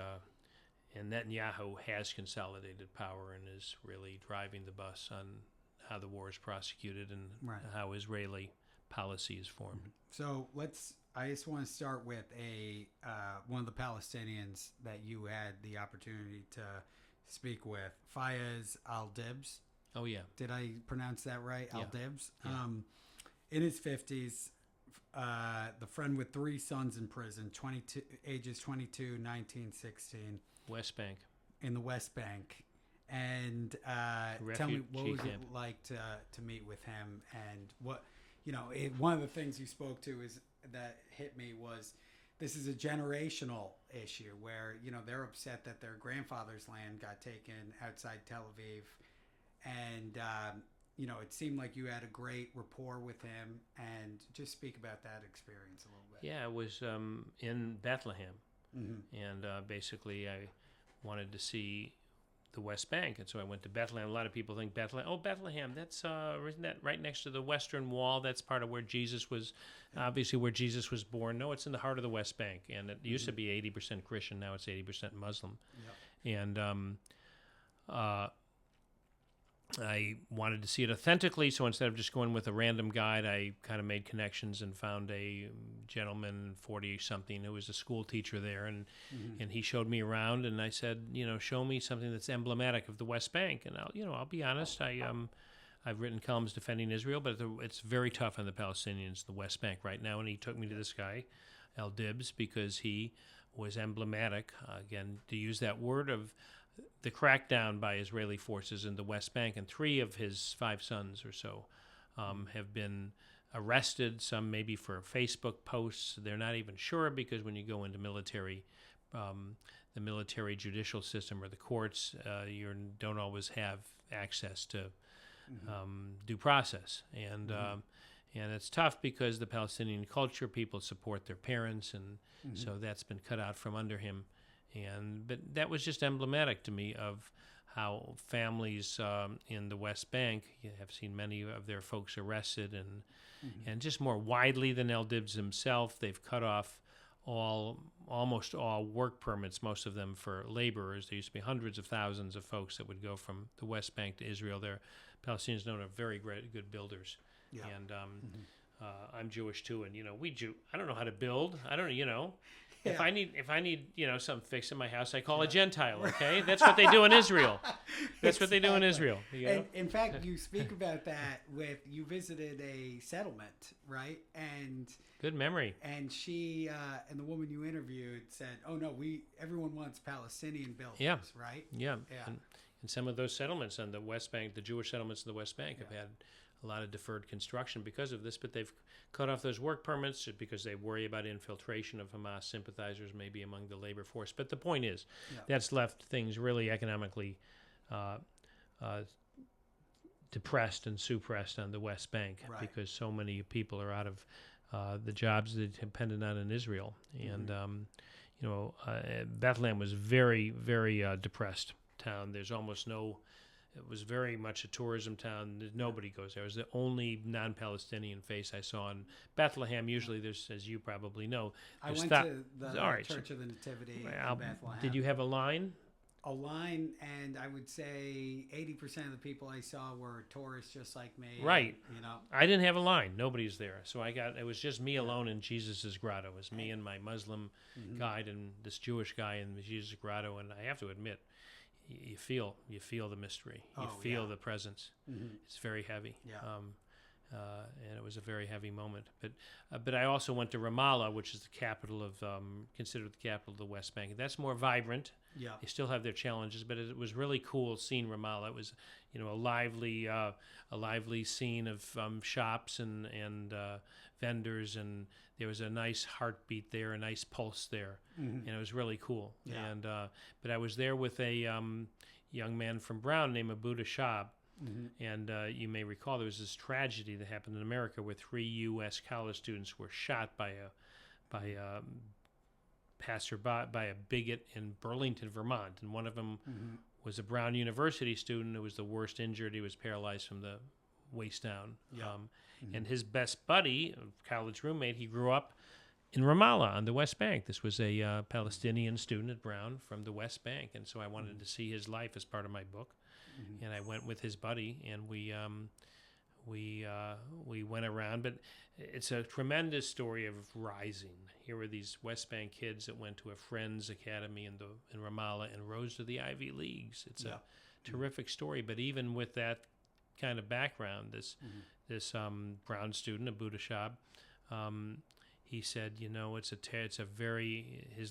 and Netanyahu has consolidated power and is really driving the bus on how the war is prosecuted and how Israeli policy is formed. So I just want to start with one of the Palestinians that you had the opportunity to speak with, Fayez Al-Dibs. Oh, yeah. Did I pronounce that right? Yeah. Al-Dibs. Yeah. In his 50s, the friend with 3 sons in prison, ages 22, 19, 16. West Bank. In the West Bank. And tell me, what was it like to meet with him, and what, one of the things you spoke to is that hit me was this is a generational issue where they're upset that their grandfather's land got taken outside Tel Aviv, and it seemed like you had a great rapport with him, and just speak about that experience a little bit. Yeah, it was in Bethlehem, mm-hmm. and basically I wanted to see the West Bank, and so I went to Bethlehem. A lot of people think Bethlehem. Oh, Bethlehem! That's isn't that right next to the Western Wall? That's part of where Jesus was, obviously where Jesus was born. No, it's in the heart of the West Bank, and it used to be 80% Christian. Now it's 80% Muslim, and I wanted to see it authentically, so instead of just going with a random guide, I kind of made connections and found a gentleman, 40-something, who was a school teacher there, and he showed me around, and I said, show me something that's emblematic of the West Bank, and I'll be honest, I've written columns defending Israel, but it's very tough on the Palestinians, the West Bank right now, and he took me to this guy, Al-Dibs, because he was emblematic, again, to use that word, of the crackdown by Israeli forces in the West Bank, and 3 of his 5 sons or so have been arrested, some maybe for Facebook posts. They're not even sure, because when you go into the military judicial system or the courts, you don't always have access to due process. And it's tough because the Palestinian culture, people support their parents, and so that's been cut out from under him. But that was just emblematic to me of how families in the West Bank have seen many of their folks arrested, and just more widely than El Dibs himself, they've cut off almost all work permits, most of them for laborers. There used to be hundreds of thousands of folks that would go from the West Bank to Israel. They're Palestinians known as very good builders. Yeah. And I'm Jewish too, and I don't know how to build. I don't, Yeah. If I need something fixed in my house, I call a Gentile. Okay, that's what they do in Israel. That's what they do in Israel. And in fact, you speak about that you visited a settlement, right? And good memory. And she and the woman you interviewed said, "Oh no, everyone wants Palestinian builders, Yeah. right?" Yeah. And some of those settlements on the West Bank, the Jewish settlements in the West Bank, have had a lot of deferred construction because of this, but they've cut off those work permits because they worry about infiltration of Hamas sympathizers maybe among the labor force. But the point is, that's left things really economically depressed and suppressed on the West Bank, because so many people are out of the jobs that depended on in Israel. And, Bethlehem was very, very depressed town. There's almost it was very much a tourism town. Nobody goes there. It was the only non-Palestinian face I saw in Bethlehem. Usually there's, as you probably know, I went to the Church of the Nativity in Bethlehem. Did you have a line? A line, and I would say 80% of the people I saw were tourists just like me. Right. I didn't have a line. Nobody's there. So it was just me alone in Jesus' grotto. It was me and my Muslim guide and this Jewish guy in Jesus' grotto. And I have to admit, you feel the mystery. You feel the presence. It's very heavy. Yeah. And it was a very heavy moment. But I also went to Ramallah, which is the capital of considered the capital of the West Bank. That's more vibrant. Yeah. They still have their challenges, but it was really cool seeing Ramallah. It was a lively scene of shops and vendors, and there was a nice heartbeat there, a nice pulse there, and it was really cool. Yeah. And but I was there with a young man from Brown named Abu Dashab. And you may recall there was this tragedy that happened in America where 3 U.S. college students were shot by a bigot in Burlington, Vermont, and one of them was a Brown University student who was the worst injured. He was paralyzed from the waist down. Yeah. And his best buddy, college roommate, he grew up in Ramallah on the West Bank. This was a Palestinian student at Brown from the West Bank, and so I wanted to see his life as part of my book. And I went with his buddy, and we went around. But it's a tremendous story of rising. Here were these West Bank kids that went to a Friends Academy in Ramallah and rose to the Ivy Leagues. It's a terrific story. But even with that kind of background, this Brown student, Abu Dashab, he said, his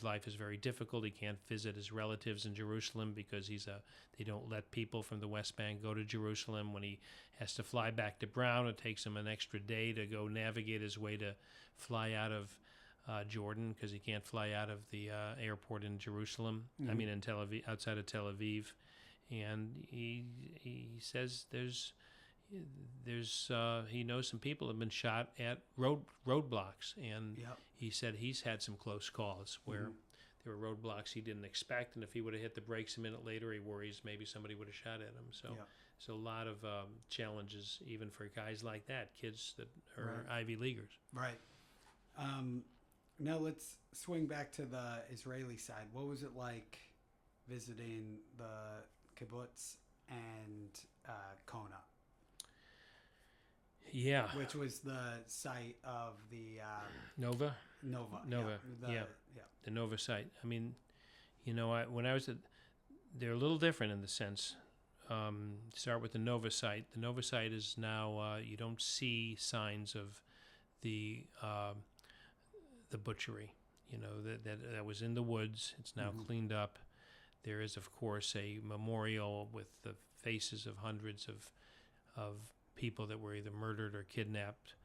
life is very difficult. He can't visit his relatives in Jerusalem because they don't let people from the West Bank go to Jerusalem. When he has to fly back to Brown, it takes him an extra day to go navigate his way to fly out of Jordan, because he can't fly out of the airport in Jerusalem. I mean, in Tel Aviv, outside of Tel Aviv. And he says he knows some people have been shot at roadblocks, and he said he's had some close calls where there were roadblocks he didn't expect, and if he would have hit the brakes a minute later, he worries maybe somebody would have shot at him. So a lot of challenges even for guys like that, kids that are Ivy Leaguers. Right. Now let's swing back to the Israeli side. What was it like visiting the kibbutz and Kona? Yeah. Which was the site of the Nova. The Nova site. I mean, when I was they're a little different in the sense. Start with the Nova site. The Nova site is now you don't see signs of the butchery. That was in the woods. It's now cleaned up. There is, of course, a memorial with the faces of hundreds of people that were either murdered or kidnapped.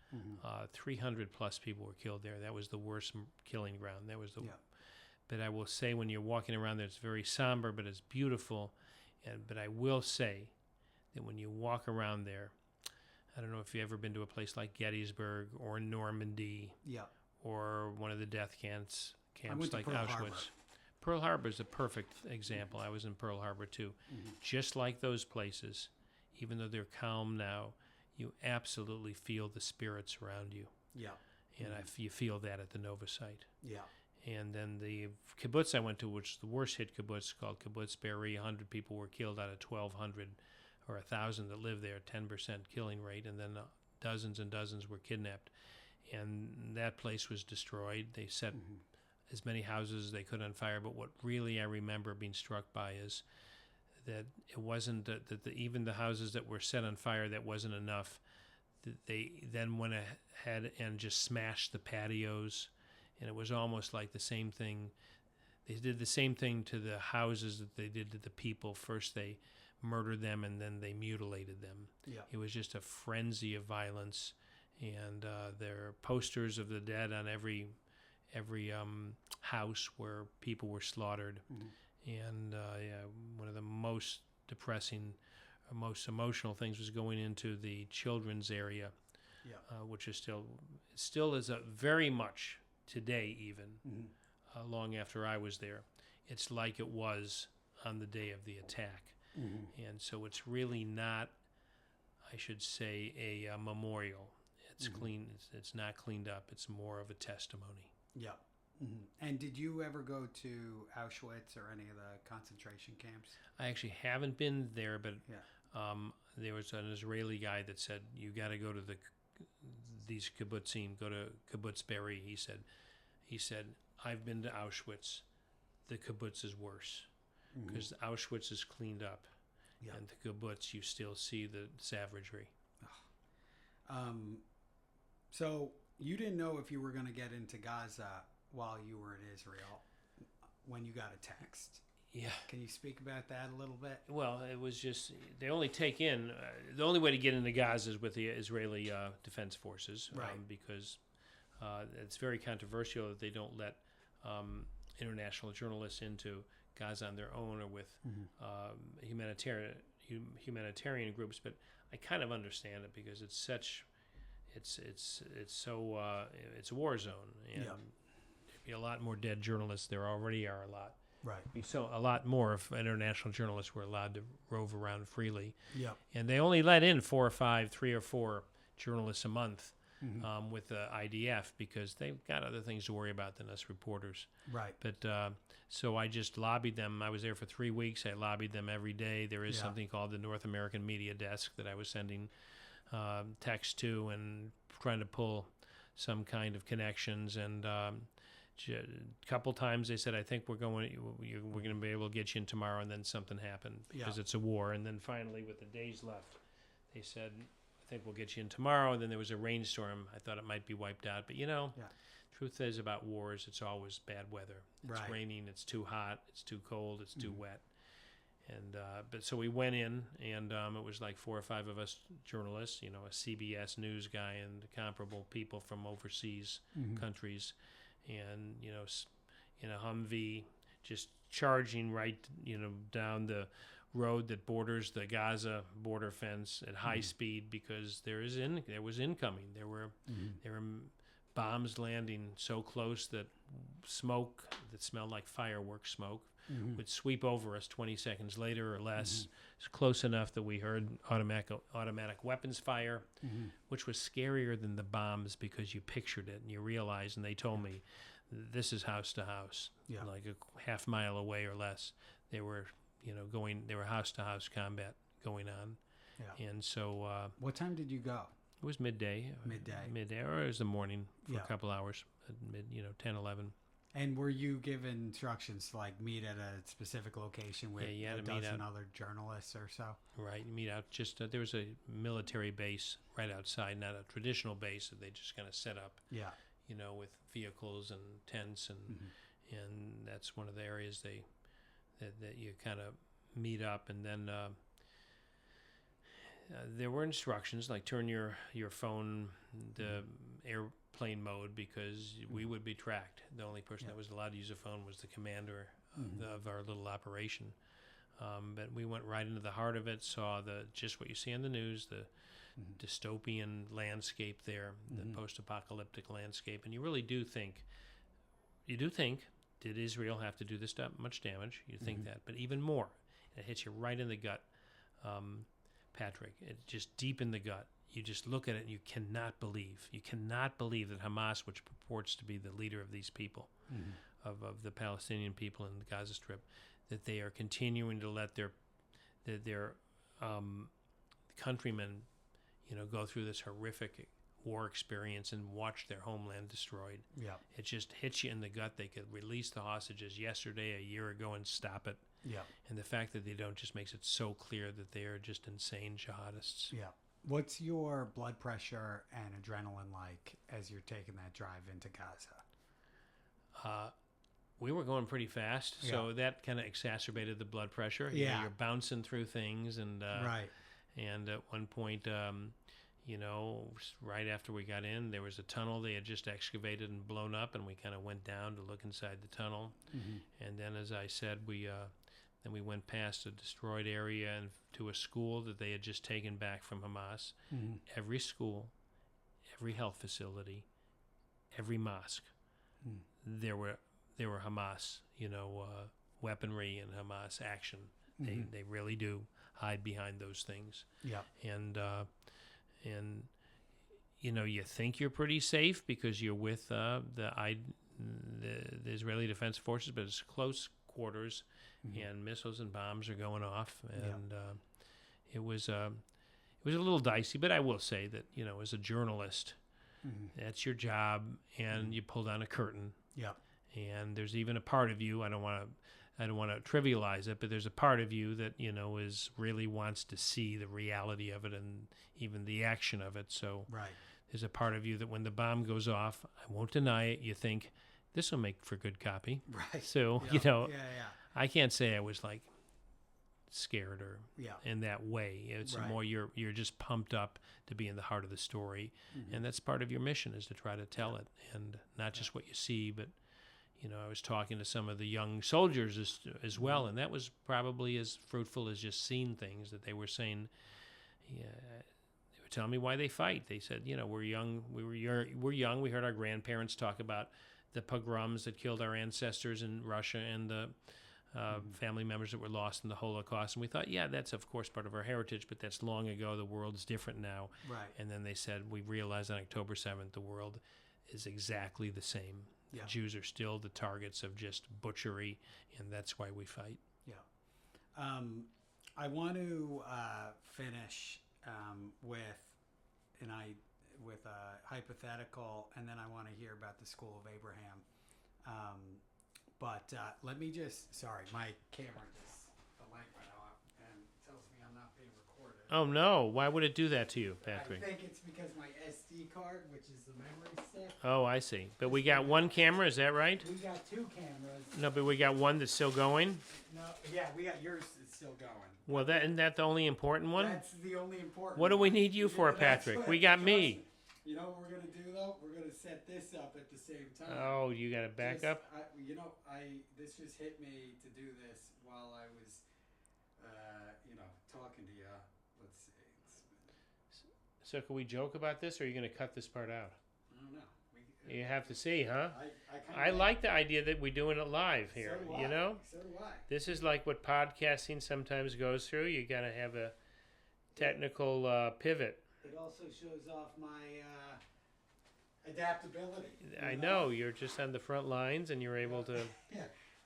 300 plus people were killed there. That was the worst killing ground. That was But I will say, when you're walking around there, it's very somber, but it's beautiful. But I will say that when you walk around there, I don't know if you've ever been to a place like Gettysburg or Normandy, or one of the death camps like Auschwitz. Pearl Harbor is a perfect example. I was in Pearl Harbor too. Just like those places, even though they're calm now, you absolutely feel the spirits around you. Yeah. And you feel that at the Nova site. Yeah. And then the kibbutz I went to, which is the worst hit kibbutz, called Kibbutz Be'eri, 100 people were killed out of 1,200 or 1,000 that lived there, 10% killing rate, and then dozens and dozens were kidnapped. And that place was destroyed. They set as many houses as they could on fire. But what really I remember being struck by is that it wasn't that even the houses that were set on fire, that wasn't enough. They then went ahead and just smashed the patios, and it was almost like the same thing. They did the same thing to the houses that they did to the people. First they murdered them, and then they mutilated them. Yeah. It was just a frenzy of violence, and there are posters of the dead on every house where people were slaughtered. And one of the most depressing, most emotional things was going into the children's area, which is still is a very much today, even long after I was there. It's like it was on the day of the attack. And so it's really not, I should say, a memorial. It's clean. It's not cleaned up. It's more of a testimony. Yeah. And did you ever go to Auschwitz or any of the concentration camps? I actually haven't been there, but there was an Israeli guy that said, you got to go to these kibbutzim, go to Kibbutz Be'eri. He said, I've been to Auschwitz. The kibbutz is worse because Auschwitz is cleaned up, and the kibbutz, you still see the savagery. So you didn't know if you were going to get into Gaza while you were in Israel when you got a text. Yeah. Can you speak about that a little bit? Well, it was just, they only take in, the only way to get into Gaza is with the Israeli Defense Forces, right? Because it's very controversial that they don't let international journalists into Gaza on their own or with humanitarian groups. But I kind of understand it because it's such, it's a war zone, and there'd be a lot more dead journalists. There already are a lot. Right. So a lot more if international journalists were allowed to rove around freely. Yeah. And they only let in 3 or 4 journalists a month with the IDF because they've got other things to worry about than us reporters. Right. But so I just lobbied them. I was there for 3 weeks. I lobbied them every day. There is something called the North American Media Desk that I was sending text to and trying to pull some kind of connections. And a couple times they said, I think we're going to be able to get you in tomorrow, and then something happened because it's a war. And then finally, with the days left, they said, I think we'll get you in tomorrow. And then there was a rainstorm. I thought it might be wiped out. But, truth is about wars, it's always bad weather. It's raining, it's too hot, it's too cold, it's too wet. And but so we went in, and it was like 4 or 5 of us journalists, a CBS News guy and comparable people from overseas countries, and in a Humvee, just charging right, down the road that borders the Gaza border fence at high speed because there was incoming. There were bombs landing so close that smoke that smelled like fireworks smoke would sweep over us 20 seconds later or less. It's close enough that we heard automatic weapons fire, which was scarier than the bombs because you pictured it and you realized, and they told me, this is house to house, like a half mile away or less. They were, there were house to house combat going on. Yeah. And so... what time did you go? It was midday. Midday, or it was the morning for a couple hours, at 10, 11. And were you given instructions to meet at a specific location with a dozen other journalists or so? Right, you meet out there was a military base right outside, not a traditional base that they just kind of set up. Yeah. With vehicles and tents and that's one of the areas that you kind of meet up, and then there were instructions like turn your phone the airplane mode because we would be tracked. The only person that was allowed to use a phone was the commander of our little operation. But we went right into the heart of it, saw just what you see on the news, the dystopian landscape there, the post-apocalyptic landscape, and you really do think did Israel have to do this much damage? You think that, but even more, it hits you right in the gut, Patrick. It just deep in the gut. You just look at it and you cannot believe that Hamas, which purports to be the leader of these people, of the Palestinian people in the Gaza Strip, that they are continuing to let their countrymen, go through this horrific war experience and watch their homeland destroyed. Yeah. It just hits you in the gut. They could release the hostages yesterday, a year ago, and stop it. Yeah. And the fact that they don't just makes it so clear that they are just insane jihadists. Yeah. What's your blood pressure and adrenaline like as you're taking that drive into Gaza? We were going pretty fast, so that kind of exacerbated the blood pressure. You're bouncing through things, and right. And at one point, right after we got in, there was a tunnel they had just excavated and blown up, and we kind of went down to look inside the tunnel. And then, as I said, we went past a destroyed area and to a school that they had just taken back from Hamas. Every school, every health facility, every mosque, there were Hamas, weaponry and Hamas action. They really do hide behind those things. Yeah. And you think you're pretty safe because you're with the Israeli Defense Forces, but it's close quarters, and missiles and bombs are going off, and it was a little dicey. But I will say that as a journalist, that's your job, and you pull down a curtain. Yeah. And there's even a part of you, I don't want to trivialize it, but there's a part of you that really wants to see the reality of it and even the action of it. So there's a part of you that when the bomb goes off, I won't deny it, you think this will make for good copy. Right. So I can't say I was like scared or in that way. It's more you're just pumped up to be in the heart of the story, and that's part of your mission, is to try to tell it, and not just what you see, but I was talking to some of the young soldiers as well, and that was probably as fruitful as just seeing things that they were saying. They were telling me why they fight. They said, we're young. We're young. We heard our grandparents talk about the pogroms that killed our ancestors in Russia and the family members that were lost in the Holocaust. And we thought, that's of course part of our heritage, but that's long ago. The world's different now. Right. And then they said, we realized on October 7th, the world is exactly the same. The Jews are still the targets of just butchery, and that's why we fight. Yeah. I want to finish with a hypothetical, and then I want to hear about the School of Abraham. But let me sorry, my camera the light went off and tells me I'm not being recorded. Oh no, why would it do that to you, Patrick? I think it's because my SD card, which is the memory stick. Oh, I see. But we got one camera, is that right? We got two cameras. No, but we got one that's still going? No, we got yours that's still going. Well, isn't that the only important one? That's the only important What do we need you for, Patrick? We got me. You know what we're going to do, though? We're going to set this up at the same time. Oh, you got a backup? This just hit me to do this while I was, talking to you. Let's see. So can we joke about this, or are you going to cut this part out? I don't know. You have to see, huh? I like the idea that we're doing it live here, So do I. This is like what podcasting sometimes goes through. You got to have a technical pivot. It also shows off my adaptability. I know. You're just on the front lines, and you're able to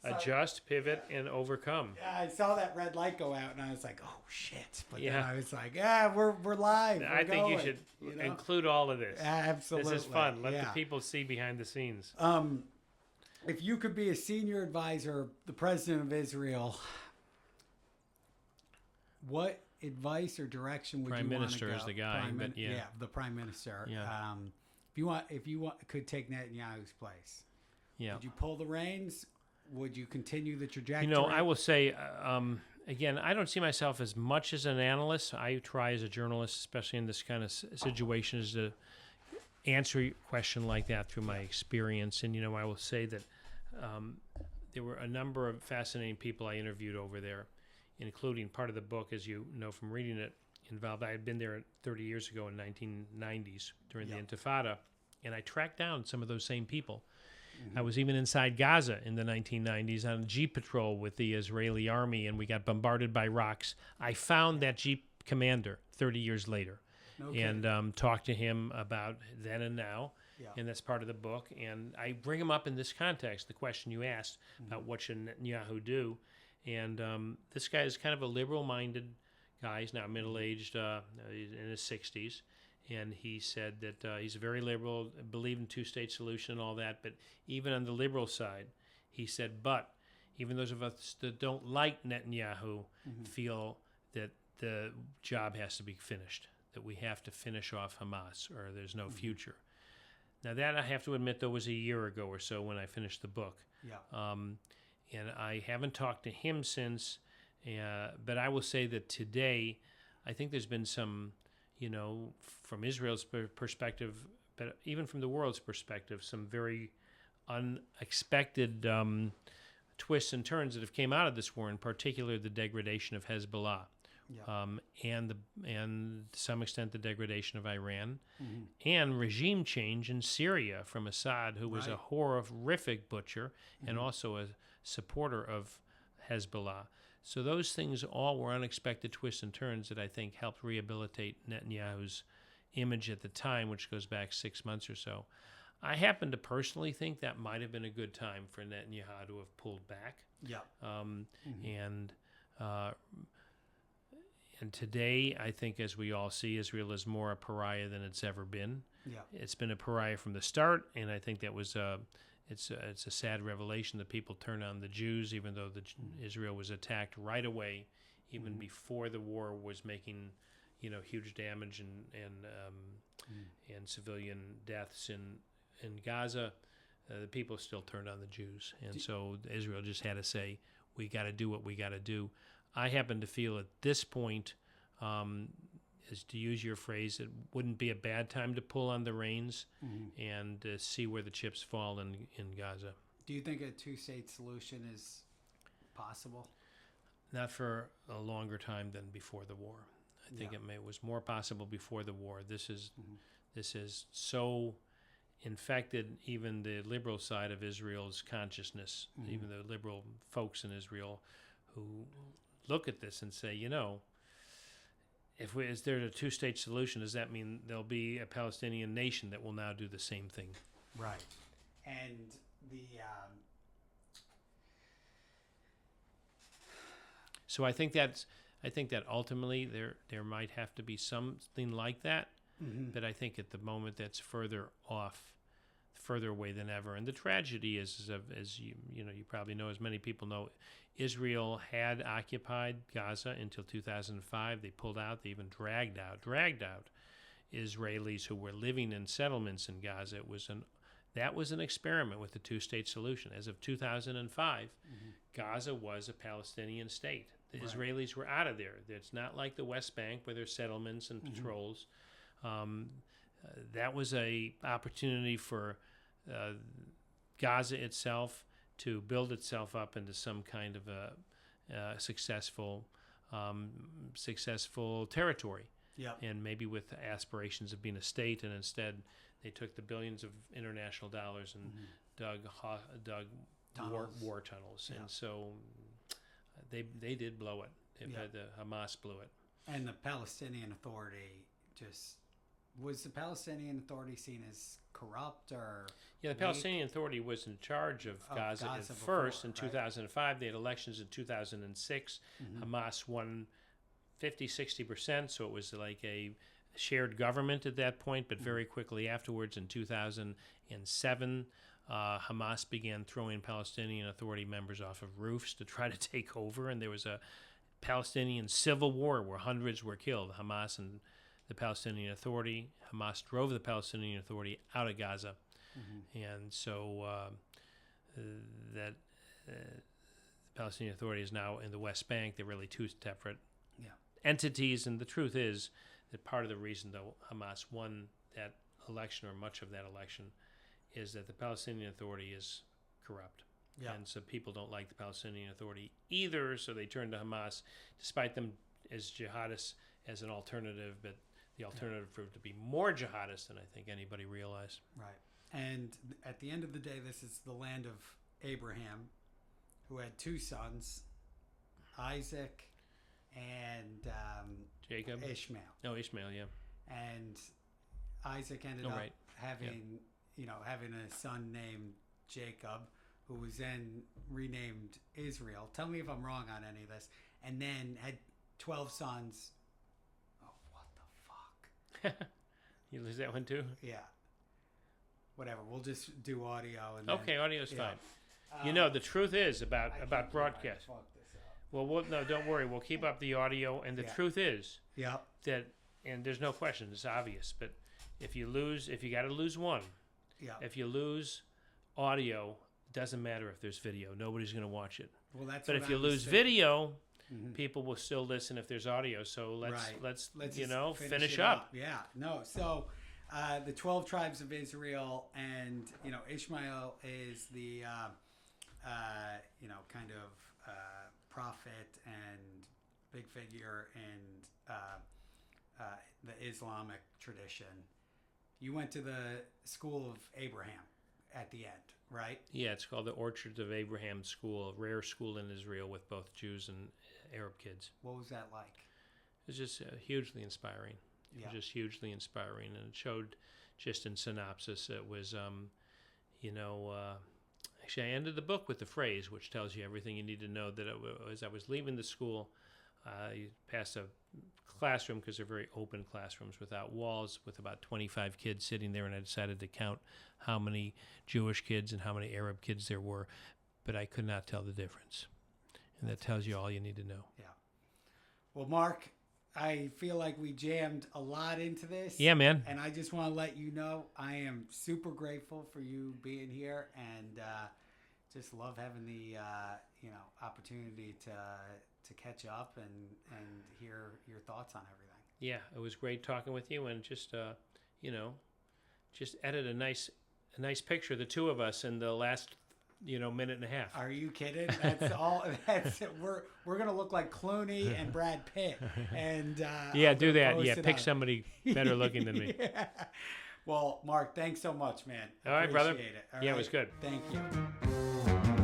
adjust, pivot, and overcome. Yeah, I saw that red light go out, and I was like, "Oh shit!" But then I was like, we're live. I think you should include all of this. Absolutely, this is fun. Let the people see behind the scenes. If you could be a senior advisor, the president of Israel, what advice or direction would Prime you want to go? Minister is the guy, the prime minister. Yeah. If you could take Netanyahu's place, would you pull the reins? Would you continue the trajectory? I will say, again, I don't see myself as much as an analyst. I try as a journalist, especially in this kind of situations, to answer a question like that through my experience. And, I will say that there were a number of fascinating people I interviewed over there, including part of the book, as you know from reading it, involved. I had been there 30 years ago in 1990s during the Intifada, and I tracked down some of those same people. I was even inside Gaza in the 1990s on a Jeep patrol with the Israeli army, and we got bombarded by rocks. I found that Jeep commander 30 years later and talked to him about then and now. Yeah. And that's part of the book. And I bring him up in this context, the question you asked about what should Netanyahu do. And this guy is kind of a liberal-minded guy. He's now middle-aged, he's in his 60s. And he said that he's very liberal, believe in two-state solution and all that. But even on the liberal side, he said, but even those of us that don't like Netanyahu feel that the job has to be finished, that we have to finish off Hamas or there's no future. Now, that I have to admit, though, was a year ago or so when I finished the book. Yeah. And I haven't talked to him since. But I will say that today, I think there's been some, from Israel's perspective, but even from the world's perspective, some very unexpected twists and turns that have came out of this war, in particular the degradation of Hezbollah. Yeah. And to some extent the degradation of Iran, and regime change in Syria from Assad, who was a horrific butcher and also a supporter of Hezbollah. So those things all were unexpected twists and turns that I think helped rehabilitate Netanyahu's image at the time, which goes back 6 months or so. I happen to personally think that might have been a good time for Netanyahu to have pulled back. Yeah. And today, I think, as we all see, Israel is more a pariah than it's ever been. Yeah. It's been a pariah from the start, and I think that was it's a sad revelation that people turn on the Jews, even though Israel was attacked right away, even before the war was making, huge damage and civilian deaths in Gaza. The people still turned on the Jews, and so Israel just had to say, we got to do what we got to do. I happen to feel at this point, as to use your phrase, it wouldn't be a bad time to pull on the reins and see where the chips fall in Gaza. Do you think a two-state solution is possible? Not for a longer time than before the war. I think it was more possible before the war. This is so infected even the liberal side of Israel's consciousness, even the liberal folks in Israel who look at this and say, is there a two-state solution, does that mean there'll be a Palestinian nation that will now do the same thing? Right. And so I think that ultimately there might have to be something like that, but I think at the moment that's further away than ever. And the tragedy is as you probably know, as many people know, Israel had occupied Gaza until 2005. They pulled out. They even dragged out Israelis who were living in settlements in Gaza. That was an experiment with the two-state solution. As of 2005, Gaza was a Palestinian state. The Israelis were out of there. It's not like the West Bank where there's settlements and patrols. That was a opportunity for Gaza itself to build itself up into some kind of a successful territory. Yeah. And maybe with aspirations of being a state, and instead they took the billions of international dollars and dug war tunnels. Yeah. And so they did blow it. The Hamas blew it. And the Palestinian Authority was the Palestinian Authority seen as corrupt or? Yeah, the Palestinian Authority was in charge of Gaza at first in 2005. They had elections in 2006. Hamas won 50-60%, so it was like a shared government at that point. But very quickly afterwards, in 2007, Hamas began throwing Palestinian Authority members off of roofs to try to take over, and there was a Palestinian civil war where hundreds were killed. Hamas and the Palestinian Authority. Hamas drove the Palestinian Authority out of Gaza. And so the Palestinian Authority is now in the West Bank. They're really two separate entities. And the truth is that part of the reason, though, Hamas won that election, or much of that election, is that the Palestinian Authority is corrupt. Yeah. And so people don't like the Palestinian Authority either, so they turn to Hamas, despite them as jihadists as an alternative, but the alternative proved to be more jihadist than I think anybody realized. Right. And at the end of the day, this is the land of Abraham, who had 2 sons, Isaac and Jacob? Ishmael. Oh, Ishmael, yeah. And Isaac ended up having, having a son named Jacob, who was then renamed Israel. Tell me if I'm wrong on any of this. And then had 12 sons. Oh, what the fuck? You lose that one too? Yeah. Whatever. We'll just do audio. And okay, audio's fine. The truth is about broadcast. Well, no, don't worry. We'll keep up the audio. And the truth is that, and there's no question, it's obvious, but if you got to lose one. Yeah. If you lose audio, it doesn't matter if there's video. Nobody's going to watch it. Well, that's. But if you lose video, people will still listen if there's audio. So let's finish up. Yeah. No. So the 12 tribes of Israel, and Ishmael is the kind of prophet and big figure in the Islamic tradition. You went to the school of Abraham at the end, right? Yeah, it's called the Orchards of Abraham School, a rare school in Israel with both Jews and Arab kids. What was that like? It was just hugely inspiring. It was just hugely inspiring, and it showed, just in synopsis, it was, actually I ended the book with the phrase, which tells you everything you need to know, that as I was leaving the school, you passed a classroom, because they're very open classrooms without walls, with about 25 kids sitting there, and I decided to count how many Jewish kids and how many Arab kids there were, but I could not tell the difference. And that tells you all you need to know. Yeah. Well, Mark, I feel like we jammed a lot into this. Yeah, man. And I just want to let you know I am super grateful for you being here, and just love having the opportunity to catch up and hear your thoughts on everything. Yeah, it was great talking with you, and just just edit a nice picture of the two of us in the last minute and a half. Are you kidding? That's all. We're gonna look like Clooney and Brad Pitt. And do that. Yeah, pick somebody better looking than me. Yeah. Well, Mark, thanks so much, man. All right, brother. Appreciate it. All right. It was good. Thank you.